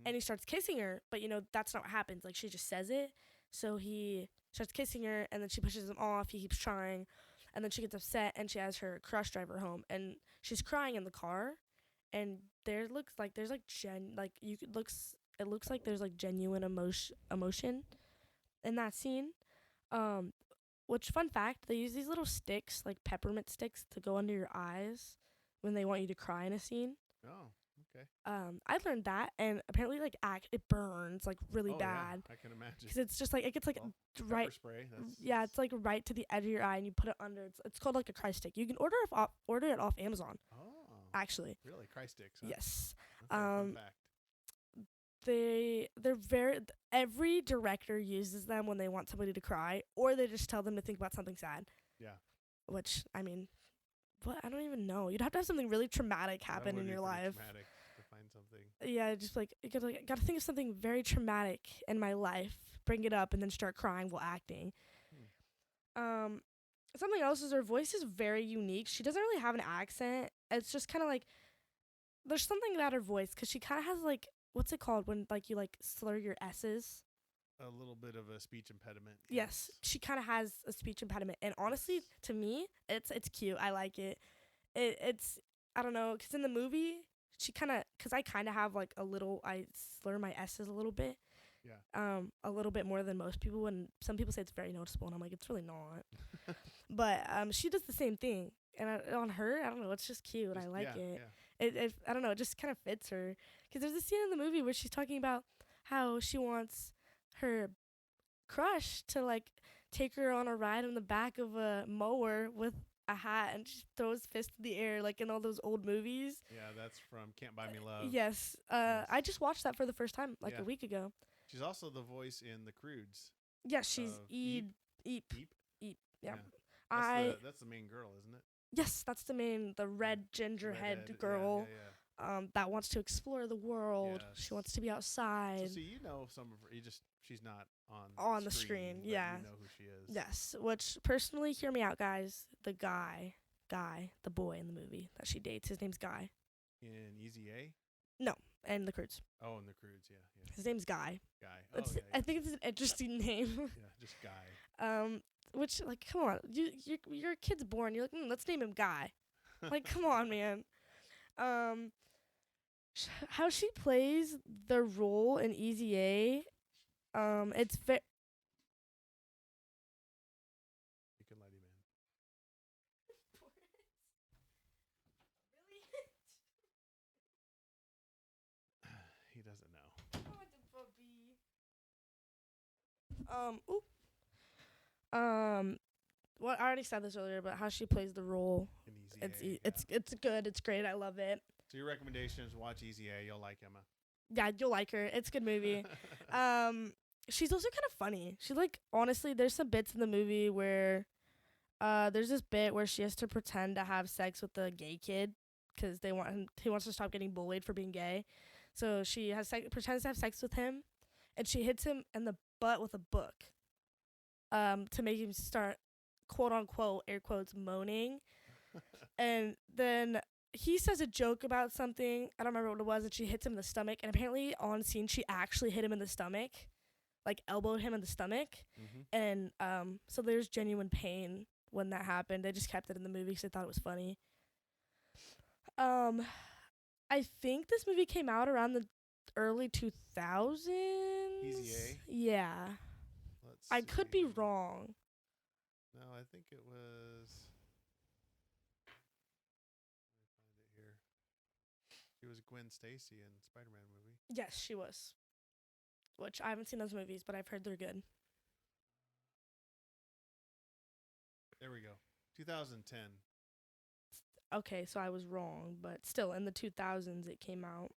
And he starts kissing her, but that's not what happens. Like she just says it. So he starts kissing her, and then she pushes him off. He keeps trying, and then she gets upset, and she has her crush drive her home, and she's crying in the car. And it looks like there's like genuine emotion in that scene. Which, fun fact, they use these little sticks, like peppermint sticks, to go under your eyes when they want you to cry in a scene. Oh, okay. I learned that, and apparently, like, it burns like really bad. Yeah, I can imagine. Because it's just like it gets like right. Pepper spray. Yeah, it's like right to the edge of your eye, and you put it under. It's called like a cry stick. You can order it off Amazon. Oh. Actually. Really, cry sticks. Huh? Yes. That's a fun fact. They're every director uses them when they want somebody to cry, or they just tell them to think about something sad. Yeah. Which, I mean, what? I don't even know. You'd have to have something really traumatic happen in your life. Traumatic to find something. Yeah, just like you gotta think of something very traumatic in my life, bring it up, and then start crying while acting. Something else is her voice is very unique. She doesn't really have an accent. It's just kind of like there's something about her voice because she kind of has like, what's it called when like you like slur your S's? A little bit of a speech impediment. Yes, she kind of has a speech impediment, and honestly, to me, it's cute. I like it. It's I don't know, because in the movie, because I kind of have like I slur my S's a little bit. Yeah. A little bit more than most people, and some people say it's very noticeable, and I'm like, it's really not. But she does the same thing, and on her, I don't know, it's just cute. I like it. Yeah. It I don't know, it just kind of fits her. Because there's a scene in the movie where she's talking about how she wants her crush to like take her on a ride in the back of a mower with a hat, and she throws fist in the air like in all those old movies. Yeah, that's from Can't Buy Me Love. Yes. I just watched that for the first time like a week ago. She's also the voice in The Croods. Yes, she's Eep. Yeah. That's the main girl, isn't it? Yes, that's the red gingerhead girl. Yeah. That wants to explore the world. Yes. She wants to be outside. So you know some of her. She's not on the screen. Yeah. You know who she is. Yes. Which personally, hear me out, guys. The guy, the boy in the movie that she dates, his name's Guy. In Easy A. No, and The Croods. Oh, in The Croods, yeah. His name's Guy. Guy. I think it's an interesting name. Yeah, just Guy. Which like, come on, your kid's born. You're like, let's name him Guy. Like, come on, man. How she plays the role in Easy A, it's You can let him in. He doesn't know. Oop. Well, I already said this earlier, but how she plays the role, In Easy it's good. It's great. I love it. So your recommendation is watch Easy A. You'll like Emma. Yeah, you'll like her. It's a good movie. She's also kind of funny. She honestly, there's some bits in the movie where, there's this bit where she has to pretend to have sex with the gay kid because he wants to stop getting bullied for being gay. So she pretends to have sex with him, and she hits him in the butt with a book, to make him start, quote unquote, air quotes, moaning. And then he says a joke about something. I don't remember what it was, and she hits him in the stomach. And apparently on scene, she actually hit him in the stomach, like elbowed him in the stomach. And so there's genuine pain when that happened. They just kept it in the movie because they thought it was funny. I think this movie came out around the early 2000s. Easy A? Yeah. I could be wrong. No, I think it was. Let me find it here. She was Gwen Stacy in Spider-Man movie. Yes, she was. Which I haven't seen those movies, but I've heard they're good. There we go. 2010. Okay, so I was wrong, but still, in the 2000s, it came out.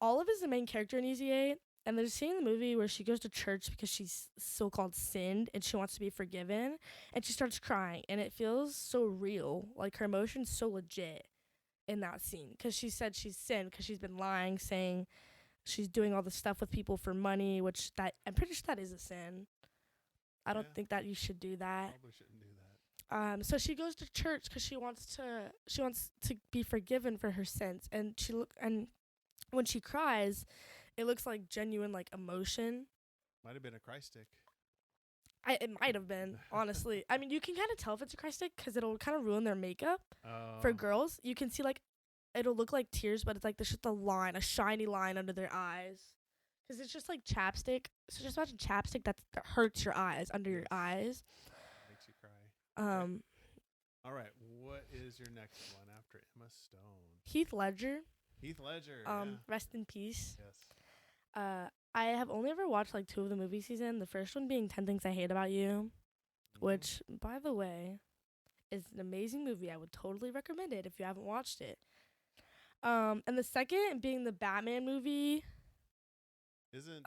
Olive is the main character in Easy A, and there's a scene in the movie where she goes to church because she's so-called sinned, and she wants to be forgiven, and she starts crying, and it feels so real. Like, her emotion's so legit in that scene, because she said she's sinned because she's been lying, saying she's doing all this stuff with people for money, which I'm pretty sure that is a sin. I don't think that you should do that. Probably shouldn't do that. So she goes to church because she wants to be forgiven for her sins, and when she cries, it looks like genuine like emotion. Might have been a cry stick. It might have been, honestly. I mean, you can kind of tell if it's a cry stick because it'll kind of ruin their makeup. For girls, you can see like it'll look like tears, but it's like there's just a shiny line under their eyes, because it's just like chapstick. So just imagine chapstick that hurts your eyes under your eyes. Makes you cry. Okay. All right. What is your next one after Emma Stone? Heath Ledger. Heath Ledger. Rest in peace. Yes. I have only ever watched like 2 of the movies he's in. The first one being 10 Things I Hate About You, which, by the way, is an amazing movie. I would totally recommend it if you haven't watched it. And the second being the Batman movie. Isn't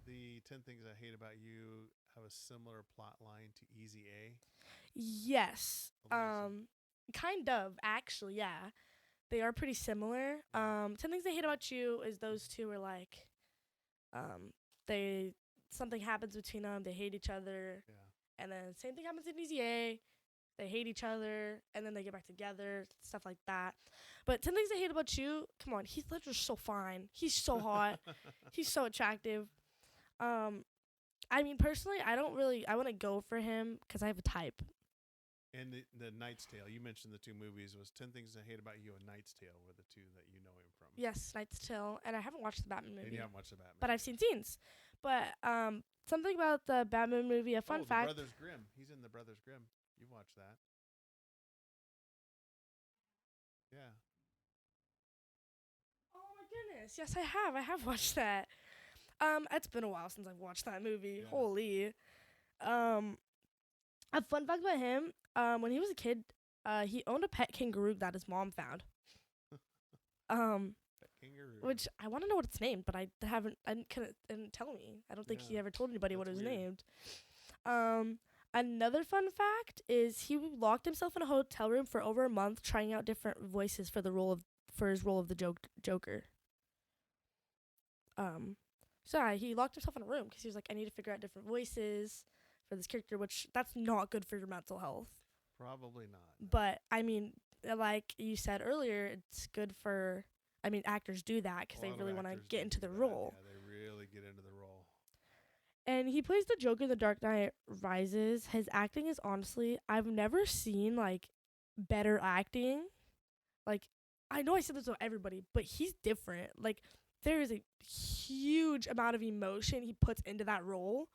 the 10 Things I Hate About You have a similar plot line to Easy A? Yes. Kind of, actually, yeah. They are pretty similar. 10 Things I Hate About You is those two are like, something happens between them, they hate each other. Yeah. And then same thing happens in Easy A. They hate each other, and then they get back together, stuff like that. But 10 Things I Hate About You, come on, Heath Ledger's so fine. He's so hot. He's so attractive. I mean, personally, I wouldn't go for him because I have a type. And the Knight's Tale, you mentioned the 2 movies. Was 10 Things I Hate About You and Knight's Tale were the 2 that you know him from? Yes, Knight's Tale, and I haven't watched the Batman movie. And you haven't watched the Batman. But I've seen scenes. But something about the Batman movie, a fun fact. The Brothers Grimm. He's in the Brothers Grimm. You watched that. Yeah. Oh my goodness. Yes, I have. I have watched that. It's been a while since I've watched that movie. Yeah. Holy. A fun fact about him, when he was a kid, he owned a pet kangaroo that his mom found. Pet kangaroo. Which I want to know what it's named, but I didn't tell me. I don't think he ever told anybody what it was named. Another fun fact is he locked himself in a hotel room for over a month trying out different voices for his role of the Joker. So he locked himself in a room because he was like, I need to figure out different voices for this character, which that's not good for your mental health. Probably not. No. But I mean, like you said earlier, it's good for. I mean, actors do that because they really want to get into the role. Yeah, they really get into the role. And he plays the Joker in The Dark Knight Rises. His acting is honestly, I've never seen like better acting. Like I know I said this to everybody, but he's different. Like, there is a huge amount of emotion he puts into that role.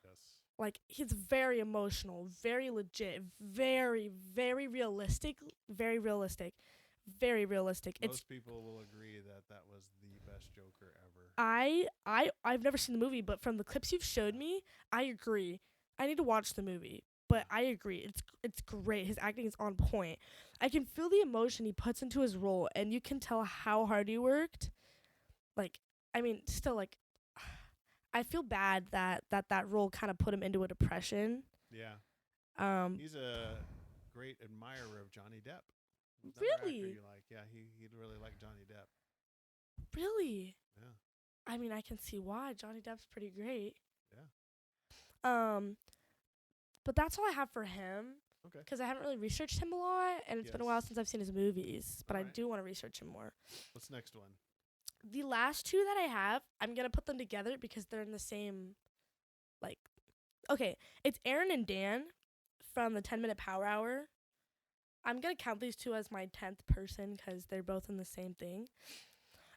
Yes. Like, he's very emotional, very legit, very, very realistic, very realistic, very realistic. Most people will agree that that was the best Joker ever. I've never seen the movie, but from the clips you've showed me, I agree. I need to watch the movie, but I agree. It's great. His acting is on point. I can feel the emotion he puts into his role, and you can tell how hard he worked. Like, I mean, still, like, I feel bad that role kind of put him into a depression. Yeah. He's a great admirer of Johnny Depp. Really? You like? Yeah, he'd really like Johnny Depp. Really? Yeah. I mean, I can see why. Johnny Depp's pretty great. Yeah. But that's all I have for him. Okay. Because I haven't really researched him a lot, and it's been a while since I've seen his movies. But I do want to research him more. What's the next one? The last two that I have, I'm going to put them together because they're in the same, like, okay, it's Aaron and Dan from the 10-Minute Power Hour. I'm going to count these two as my 10th person because they're both in the same thing.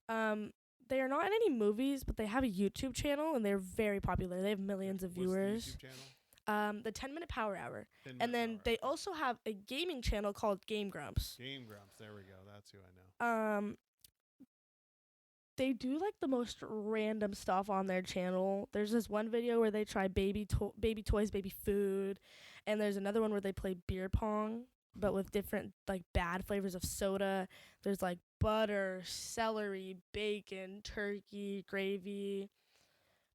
They are not in any movies, but they have a YouTube channel, and they're very popular. They have millions of viewers. What's the YouTube channel? The 10-Minute Power Hour. And then they also have a gaming channel called Game Grumps. Game Grumps, there we go. That's who I know. They do like the most random stuff on their channel. There's this one video where they try baby toys, baby food, and there's another one where they play beer pong, but with different like bad flavors of soda. There's like butter, celery, bacon, turkey, gravy.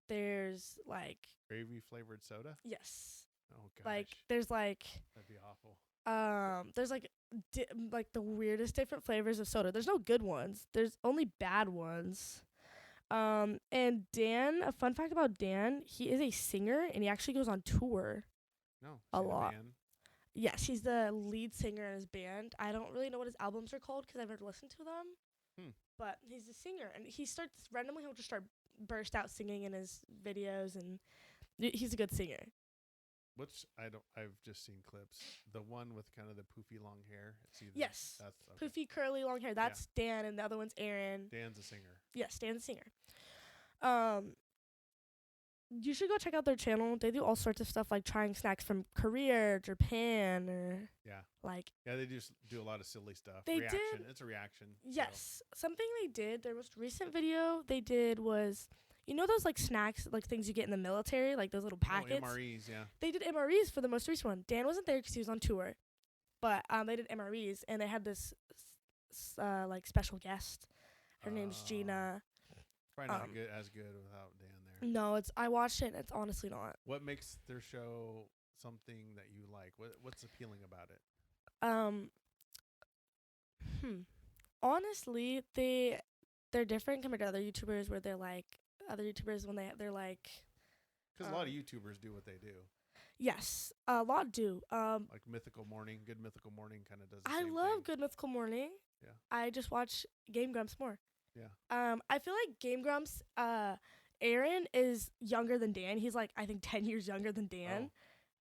There's like gravy flavored soda? Yes. Oh gosh. Like there's like that'd be awful. There's like like the weirdest different flavors of soda. There's no good ones. There's only bad ones. And Dan, a fun fact about Dan, he is a singer and he actually goes on tour. No. A lot. Yes, he's the lead singer in his band. I don't really know what his albums are called because I've never listened to them. But he's a singer and he starts randomly. He'll just burst out singing in his videos, and he's a good singer. I've just seen clips. The one with kind of the poofy long hair. Yes. That's okay. Poofy curly long hair. That's Dan, and the other one's Aaron. Dan's a singer. Yes, Dan's a singer. You should go check out their channel. They do all sorts of stuff like trying snacks from Korea, Japan, or they just do a lot of silly stuff. They reaction. did. It's a reaction. Yes. So. Something they did, their most recent video they did was, you know those like snacks, like things you get in the military, like those little packets? Oh, MREs, yeah. They did MREs for the most recent one. Dan wasn't there because he was on tour. But they did MREs, and they had this like special guest. Her name's Gina. Probably not as good without Dan there. No, I watched it, and it's honestly not. What makes their show something that you like? What's appealing about it? Honestly, they're different compared to other YouTubers where they're like other YouTubers when they're like. Because a lot of YouTubers do what they do. Yes, a lot do. Like Mythical Morning, Good Mythical Morning kind of does the same thing. I love Good Mythical Morning. Yeah. I just watch Game Grumps more. Yeah. I feel like Game Grumps, Aaron is younger than Dan. He's like, I think 10 years younger than Dan.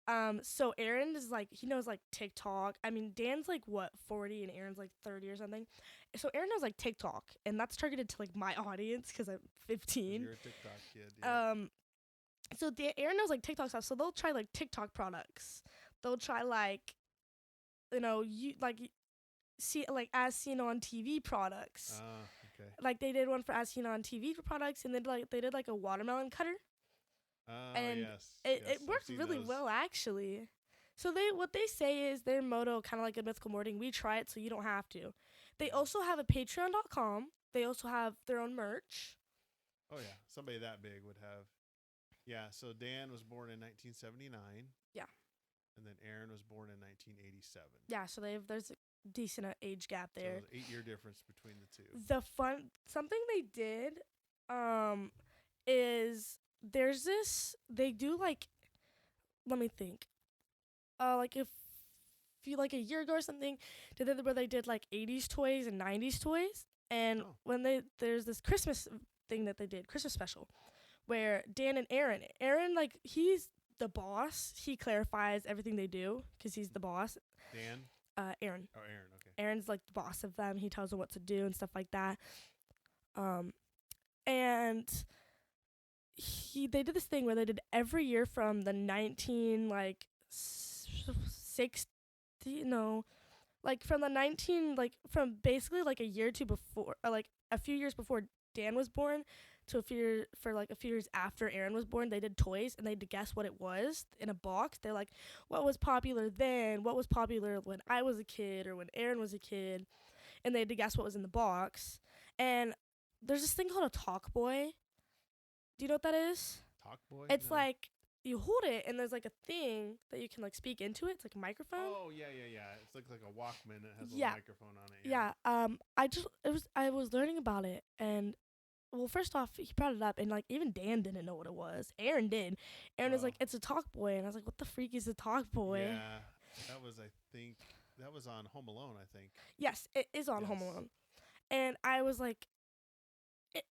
Oh. So Aaron is like, he knows like TikTok. I mean, Dan's like what, 40 and Aaron's like 30 or something. So Aaron knows like TikTok, and that's targeted to like my audience because I'm 15. You're a TikTok kid. Yeah. So Aaron knows like TikTok stuff. So they'll try like TikTok products. They'll try like, see like as seen on TV products. Okay. Like they did one for as seen on TV products, and then they did like a watermelon cutter. And yes. It worked really well actually. So what they say is their motto, kind of like a Mythical Morning, we try it so you don't have to. They also have a Patreon.com. They also have their own merch. Oh yeah, somebody that big would have. Yeah, so Dan was born in 1979. Yeah. And then Aaron was born in 1987. Yeah, so there's a decent age gap there. So there's 8-year difference between the two. Something they did is there's this, they do like, let me think. Like if you like a year ago or something, where they did like 80s toys and 90s toys. And there's this Christmas thing that they did, Christmas special, where Dan and Aaron, like, he's the boss. He clarifies everything they do because he's the boss. Dan? Aaron. Oh, Aaron. Okay. Aaron's like the boss of them. He tells them what to do and stuff like that. And they did this thing where they did every year from the from basically like a year or two before, or like a few years before Dan was born to a few years after Aaron was born. They did toys and they had to guess what it was in a box. They're like, what was popular then? What was popular when I was a kid or when Aaron was a kid? And they had to guess what was in the box. And there's this thing called a talk boy. Do you know what that is? Talk boy? It's like you hold it and there's like a thing that you can like speak into it. It's like a microphone. Oh yeah. It's like a Walkman. It has a little microphone on it. Yeah. I was learning about it, and well, first off, he brought it up, and like even Dan didn't know what it was. Aaron did. Aaron was like, "It's a talk boy," and I was like, "What the freak is a talk boy?" Yeah, that was on Home Alone. I think. Yes, it is on Home Alone, and I was like,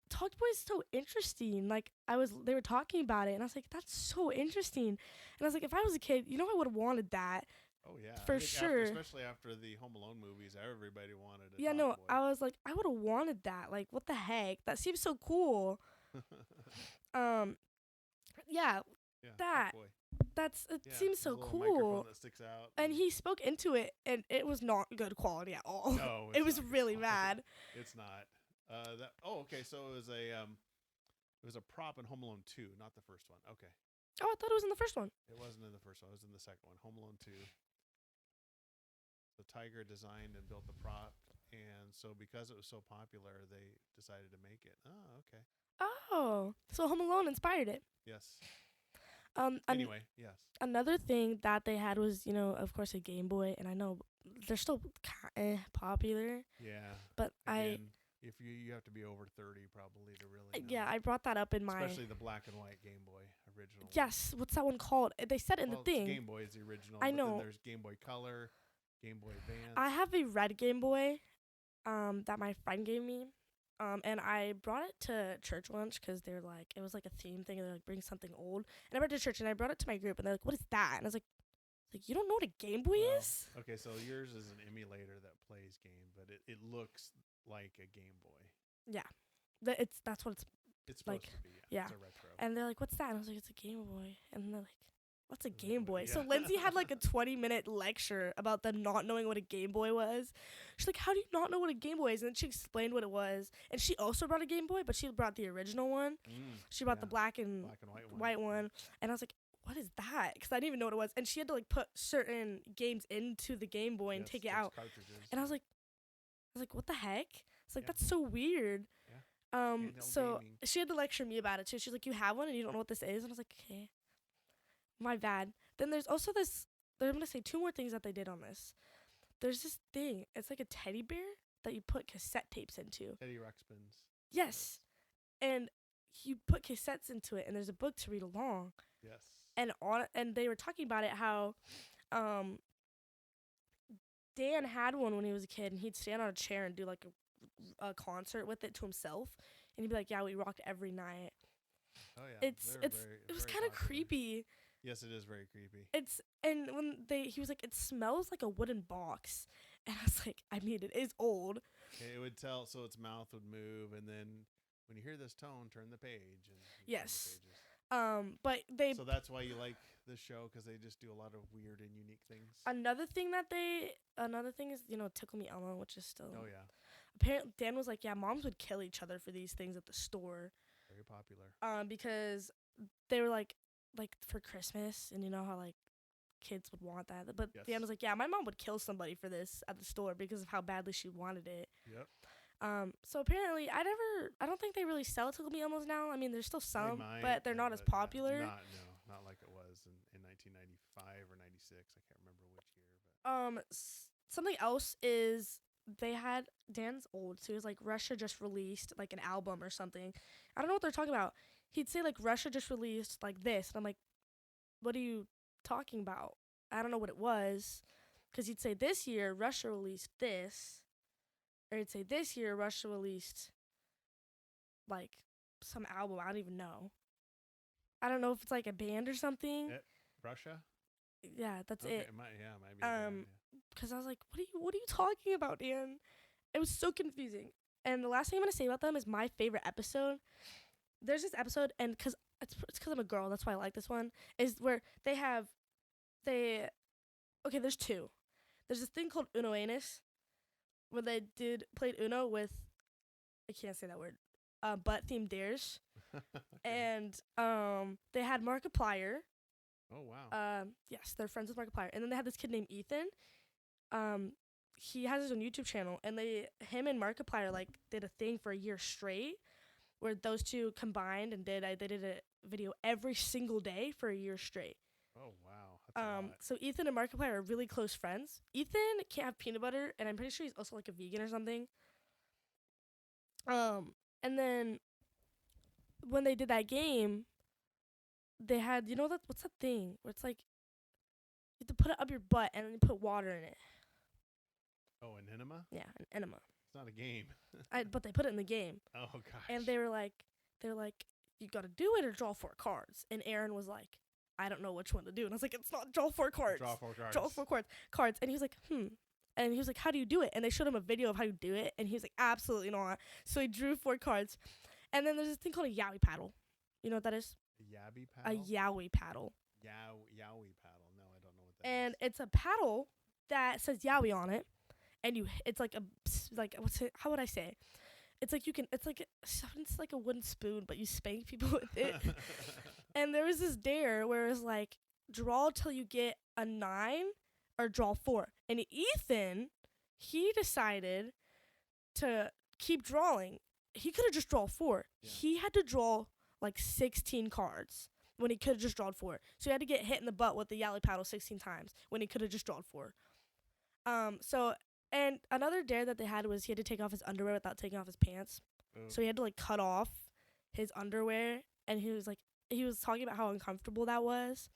Talk Boy is so interesting. Like they were talking about it, and I was like, that's so interesting. And I was like, if I was a kid, I would have wanted that. Oh yeah, for sure. Especially after the Home Alone movies, everybody wanted it. Yeah, no, I was like, I would have wanted that. Like, what the heck? That seems so cool. Yeah, that. Seems so cool. That sticks out. And he spoke into it, and it was not good quality at all. No, it was really bad. It's not. Okay. So it was a prop in Home Alone 2, not the first one. Okay. Oh, I thought it was in the first one. It wasn't in the first one. It was in the second one. Home Alone 2. So Tiger designed and built the prop, and so because it was so popular, they decided to make it. Oh, okay. Oh, so Home Alone inspired it. Yes. Anyway, yes. Another thing that they had was, of course, a Game Boy, and I know they're still popular. Yeah. But again, if you have to be over 30 probably to really know. Yeah, I brought that up in especially the black and white Game Boy original. Yes, what's that one called? They said in the thing. Game Boy is the original. I know. Then there's Game Boy Color, Game Boy Advance. I have a red Game Boy, that my friend gave me, and I brought it to church once because they're like, it was like a theme thing. They're like, bring something old, and I brought it to church and I brought it to my group, and they're like, what is that? And I was like, you don't know what a Game Boy is? Okay, so yours is an emulator that plays game, but it looks like a Game Boy. Yeah, that's what it's supposed to be. Yeah, it's a retro. And they're like, "What's that?" And I was like, "It's a Game Boy." And they're like, "What's a Game Boy?" Yeah. So Lindsay had like a 20-minute lecture about them not knowing what a Game Boy was. She's like, "How do you not know what a Game Boy is?" And then she explained what it was. And she also brought a Game Boy, but she brought the original one. She brought the black and white one. And I was like, what is that? Because I didn't even know what it was. And she had to like put certain games into the Game Boy and take it out. And I was like, what the heck? It's like, that's so weird. Yeah. So gaming. She had to lecture me about it too. She's like, you have one and you don't know what this is? And I was like, okay, my bad. Then there's also this, I'm going to say 2 more things that they did on this. There's this thing. It's like a teddy bear that you put cassette tapes into. Teddy Ruxpins. Yes. And you put cassettes into it and there's a book to read along. Yes. And they were talking about it, how Dan had one when he was a kid, and he'd stand on a chair and do like a concert with it to himself, and he'd be like, "Yeah, we rocked every night." Oh yeah, it was kind of creepy. Yes, it is very creepy. And when he was like, "It smells like a wooden box," and I was like, "I mean, it is old." Okay, it would tell, so its mouth would move, and then when you hear this tone, turn the page. And yes. Turn the pages. But they. So that's why you like this show, because they just do a lot of weird and unique things. Another thing is, Tickle Me Elmo, which is still. Oh yeah. Apparently, Dan was like, yeah, moms would kill each other for these things at the store. Very popular. Because they were like for Christmas, and you know how like kids would want that. But yes. Dan was like, yeah, my mom would kill somebody for this at the store because of how badly she wanted it. Yep. So apparently, I don't think they really sell Tickle Me Elmos now. I mean, there's still some, but they're not as popular. Not like it was in 1995 or 96. I can't remember which year. But something else is Dan's old, so he was like, Russia just released like an album or something. I don't know what they're talking about. He'd say like, Russia just released like this, and I'm like, what are you talking about? I don't know what it was, because he'd say this year Russia released this. Or it'd say this year Russia released like some album. I don't even know. I don't know if it's like a band or something. Russia? Yeah, that's okay, it. It might be a band, because I was like, what are you talking about, Dan? It was so confusing. And the last thing I'm gonna say about them is my favorite episode. There's this episode, and it's because I'm a girl, that's why I like this one. Is where there's two. There's this thing called Uno Anus, where they played Uno with, I can't say that word, butt themed dares. Okay. And they had Markiplier. Oh wow. Yes, they're friends with Markiplier. And then they had this kid named Ethan. He has his own YouTube channel, and him and Markiplier like did a thing for a year straight, where those two combined and they did a video every single day for a year straight. Oh wow. That's a lot. So Ethan and Markiplier are really close friends. Ethan can't have peanut butter, and I'm pretty sure he's also like a vegan or something. And then when they did that game, they had, what's that thing where it's like you have to put it up your butt and then you put water in it. Oh, an enema? Yeah, an enema. It's not a game. But they put it in the game. Oh gosh. And they're like, you gotta do it or draw 4 cards. And Aaron was like, I don't know which one to do. And I was like, it's not draw 4 cards. Draw 4 cards. Draw 4 cards. And he was like, And he was like, how do you do it? And they showed him a video of how you do it. And he was like, absolutely not. So he drew 4 cards. And then there's this thing called a yowie paddle. You know what that is? A yabby paddle? A yowie paddle. Yowie paddle. No, I don't know what that and is. It's a paddle that says yowie on it. And it's like how would I say? It's like it's like a wooden spoon, but you spank people with it. And there was this dare where it was like, draw till you get a 9 or draw 4. And Ethan, he decided to keep drawing. He could have just drawn 4. Yeah. He had to draw like 16 cards when he could have just drawn 4. So he had to get hit in the butt with the yowie paddle 16 times when he could have just drawn 4. And another dare that they had was he had to take off his underwear without taking off his pants. Oh. So he had to like cut off his underwear, and he was talking about how uncomfortable that was.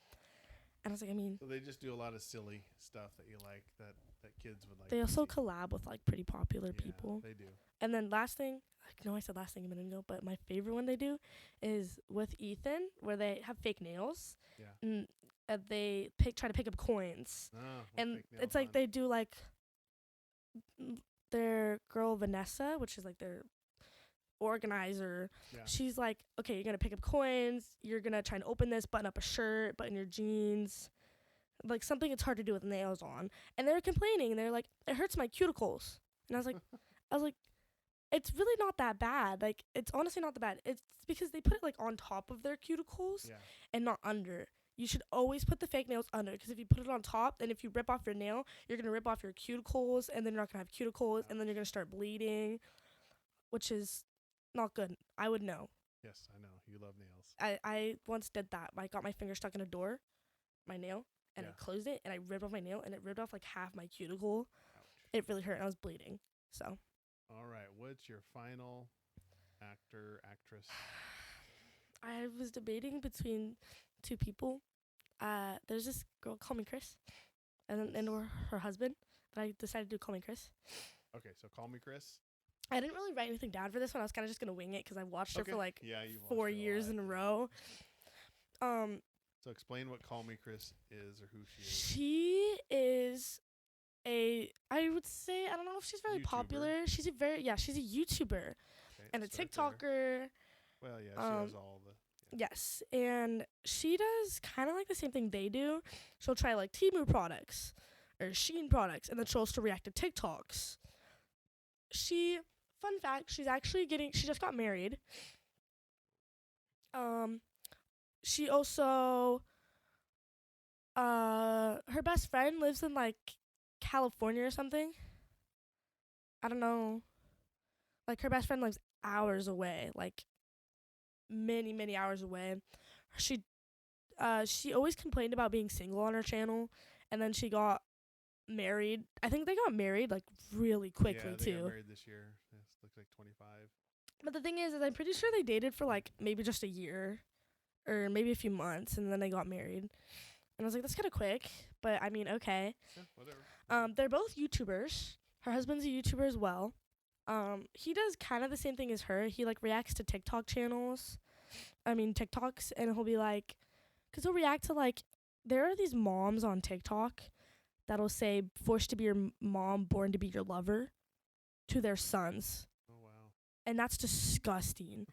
And I was like, so they just do a lot of silly stuff that you like, that kids would like. They also collab with like pretty popular people. They do. And then last thing, I said last thing a minute ago, but my favorite one they do is with Ethan, where they have fake nails. Yeah. And they try to pick up coins. And it's like they do like their girl Vanessa, which is like their organizer. Yeah. She's like, okay, you're gonna pick up coins, you're gonna try and open this, button up a shirt, button your jeans, like something it's hard to do with nails on. And they're complaining, and they're like, it hurts my cuticles. And I was like it's really not that bad. Like, it's honestly not that bad. It's because they put it like on top of their cuticles and not under. You should always put the fake nails under, because if you put it on top, then if you rip off your nail, you're going to rip off your cuticles, and then you're not going to have cuticles, and then you're going to start bleeding, which is not good. I would know. Yes, I know. You love nails. I once did that. I got my finger stuck in a door, my nail, and I closed it, and I ripped off my nail, and it ripped off like half my cuticle. Ouch. It really hurt, and I was bleeding. So. All right. What's your final actress? I was debating between 2 people. There's this girl, Call Me Chris, and her husband, but I decided to Call Me Chris. Okay, so Call Me Chris. I didn't really write anything down for this one. I was kind of just going to wing it because I watched her for like 4 years in a row. So explain what Call Me Chris is, or who she is. She is I would say, I don't know if she's very popular. She's a YouTuber and a TikToker. Well, yeah, she has all the. Yeah. Yes, and she does kind of like the same thing they do. She'll try like Temu products or Shein products, and then she'll also react to TikToks. Fun fact, she just got married. She also, her best friend lives in like California or something. I don't know. Like, her best friend lives hours away, like many, many hours away. She always complained about being single on her channel, and then she got married. I think they got married like really quickly too. Got married this year. Looks like 25. But the thing is I'm pretty sure they dated for like maybe just a year or maybe a few months, and then they got married. And I was like, that's kind of quick, but I mean, okay. Yeah, whatever. They're both YouTubers. Her husband's a YouTuber as well. He does kind of the same thing as her. He like reacts to TikToks, and he'll be like, because he'll react to like, there are these moms on TikTok that'll say "forced to be your mom, born to be your lover" to their sons. Oh wow. And that's disgusting.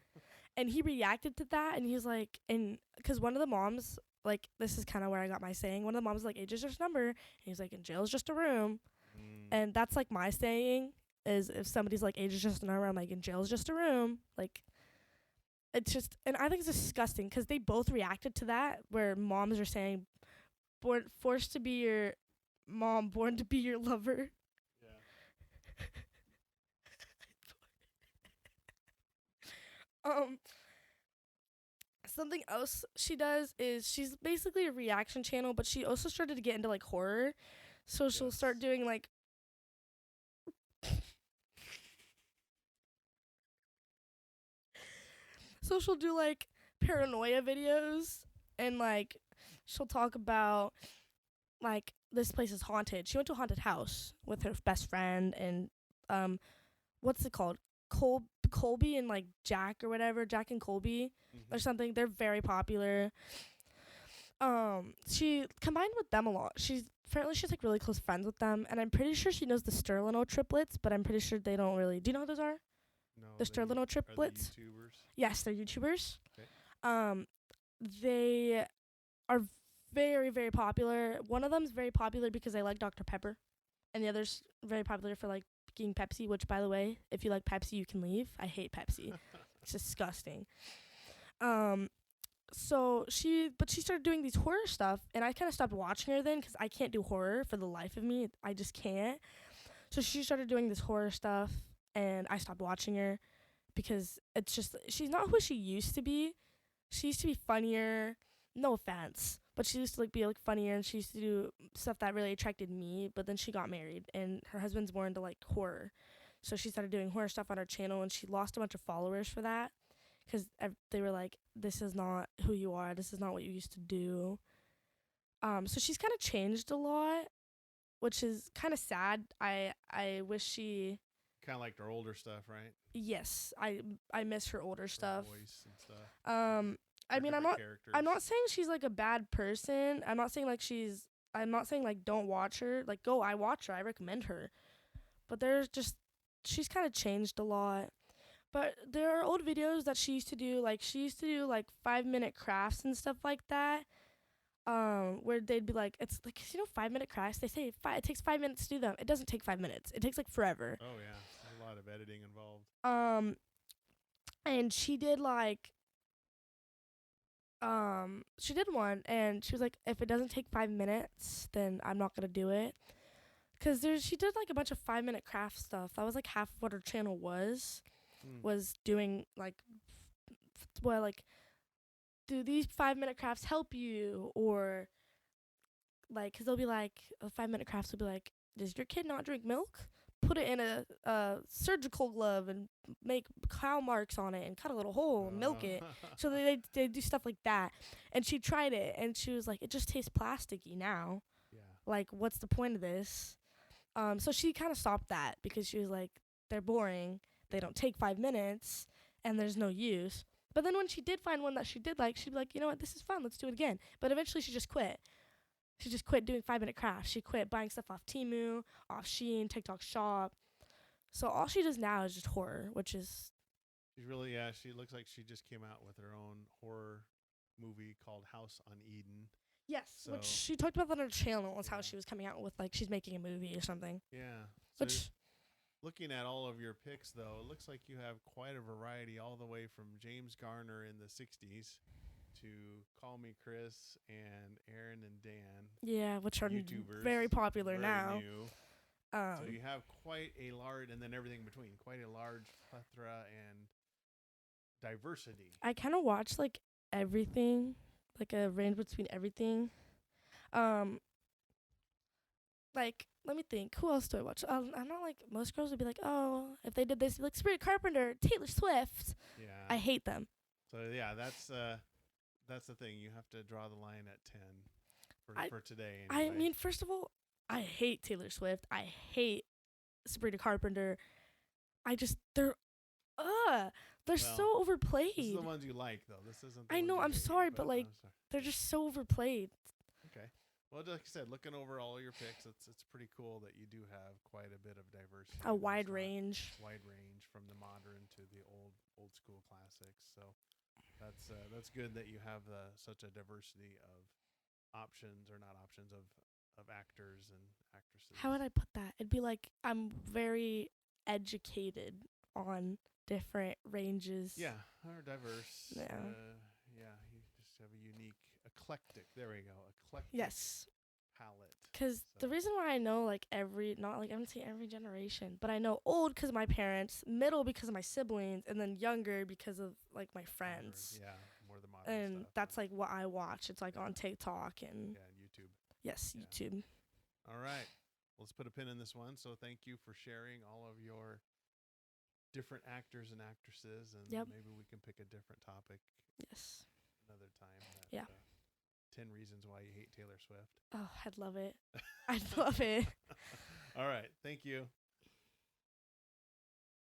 And he reacted to that, and he's like, and because one of the moms, like, this is kind of where I got my saying. One of the moms was like, age is just a number. And he's like, in jail is just a room. And that's like my saying is if somebody's like, age is just a number, I'm like, in jail is just a room. Like, it's just, and I think it's disgusting because they both reacted to that where moms are saying, forced to be your mom, born to be your lover. Yeah. Something else she does is she's basically a reaction channel, but she also started to get into like horror. So she'll start doing like so she'll do like paranoia videos, and like she'll talk about like this place is haunted. She went to a haunted house with her best friend and what's it called? Colby and like Jack or whatever, Jack and Colby or something. They're very popular. She combined with them a lot. She's like really close friends with them, and I'm pretty sure she knows the Sterlino triplets, but I'm pretty sure they don't really. Do you know who those are? No. The Sterlino triplets. Are they YouTubers? Yes, they're YouTubers. Okay. They are very, very popular. One of them's very popular because they like Dr. Pepper, and the other's very popular for like liking Pepsi, which, by the way, if you like Pepsi, you can leave. I hate Pepsi. It's disgusting. So she started doing these horror stuff, and I kind of stopped watching her then because I can't do horror for the life of me. I just can't. So she started doing this horror stuff, and I stopped watching her because it's just, she's not who she used to be. She used to be funnier. No offense, but she used to like be like funnier, and she used to do stuff that really attracted me. But then she got married, and her husband's more into like horror, so she started doing horror stuff on her channel, and she lost a bunch of followers for that because they were like, "This is not who you are. This is not what you used to do." So she's kind of changed a lot, which is kind of sad. I wish she kind of liked her older stuff, right? Yes, I miss her older stuff. Voice and stuff. I mean, I'm not saying she's like a bad person. I'm not saying like don't watch her. Like, I watch her. I recommend her. But she's kind of changed a lot. But there are old videos that she used to do. Like, she used to do like 5-minute crafts and stuff like that. Where they'd be like, it's like, 5-minute crafts. They say it takes 5 minutes to do them. It doesn't take 5 minutes. It takes like forever. Oh yeah, there's a lot of editing involved. And she did like. She did one, and she was like, if it doesn't take 5 minutes, then I'm not gonna do it. Cause she did like a bunch of 5-minute craft stuff. That was like half of what her channel was doing like, do these 5-minute crafts help you? Or like, cause they'll be like, 5-minute crafts will be like, does your kid not drink milk? Put it in a surgical glove and make claw marks on it and cut a little hole and milk it. So they do stuff like that. And she tried it, and she was like, it just tastes plasticky now. Yeah. Like, what's the point of this? So she kind of stopped that because she was like, they're boring. They don't take 5 minutes, and there's no use. But then when she did find one that she did like, she'd be like, you know what, this is fun. Let's do it again. But eventually she just quit. She just quit doing 5-minute crafts. She quit buying stuff off Temu, off Shein, TikTok Shop. So all she does now is just horror, which is... She looks like she just came out with her own horror movie called House on Eden. Yes, which she talked about that on her channel, was how she was coming out with, like, she's making a movie or something. Yeah. So looking at all of your picks, though, it looks like you have quite a variety all the way from James Garner in the 60s to Call Me Chris and Aaron and Dan. Yeah, which are YouTubers, very popular now. New. So you have quite a large, and then everything in between, quite a large plethora and diversity. I kind of watch like everything, like a range between everything. Like, let me think. Who else do I watch? I'm not like, most girls would be like, oh, if they did this, like Sabrina Carpenter, Taylor Swift. Yeah. I hate them. So yeah, that's the thing. You have to draw the line at 10 for today. Anyway. I mean, first of all, I hate Taylor Swift. I hate Sabrina Carpenter. They're so overplayed. This is the ones you like, though. This isn't. I know. I'm sorry, but like, they're just so overplayed. Okay. Well, like I said, looking over all your picks, it's pretty cool that you do have quite a bit of diversity. A wide range. Wide range from the modern to the old school classics. So that's good that you have such a diversity of options, or not options, of actors and actresses. How would I put that? It'd be like I'm very educated on different ranges. Yeah, or diverse. Yeah. Yeah, you just have a unique, eclectic. There we go, eclectic. Yes. Palette. Because the reason why I know like not like I'm gonna say every generation, but I know old because of my parents, middle because of my siblings, and then younger because of like my friends. Yeah, more the modern and stuff. That's like what I watch. It's like on TikTok and YouTube. Yes, Yeah. YouTube. All right, let's put a pin in this one. So thank you for sharing all of your different actors and actresses, and maybe we can pick a different topic. Yes. Another time. 10 reasons why you hate Taylor Swift. Oh, I'd love it. I'd love it. All right. Thank you.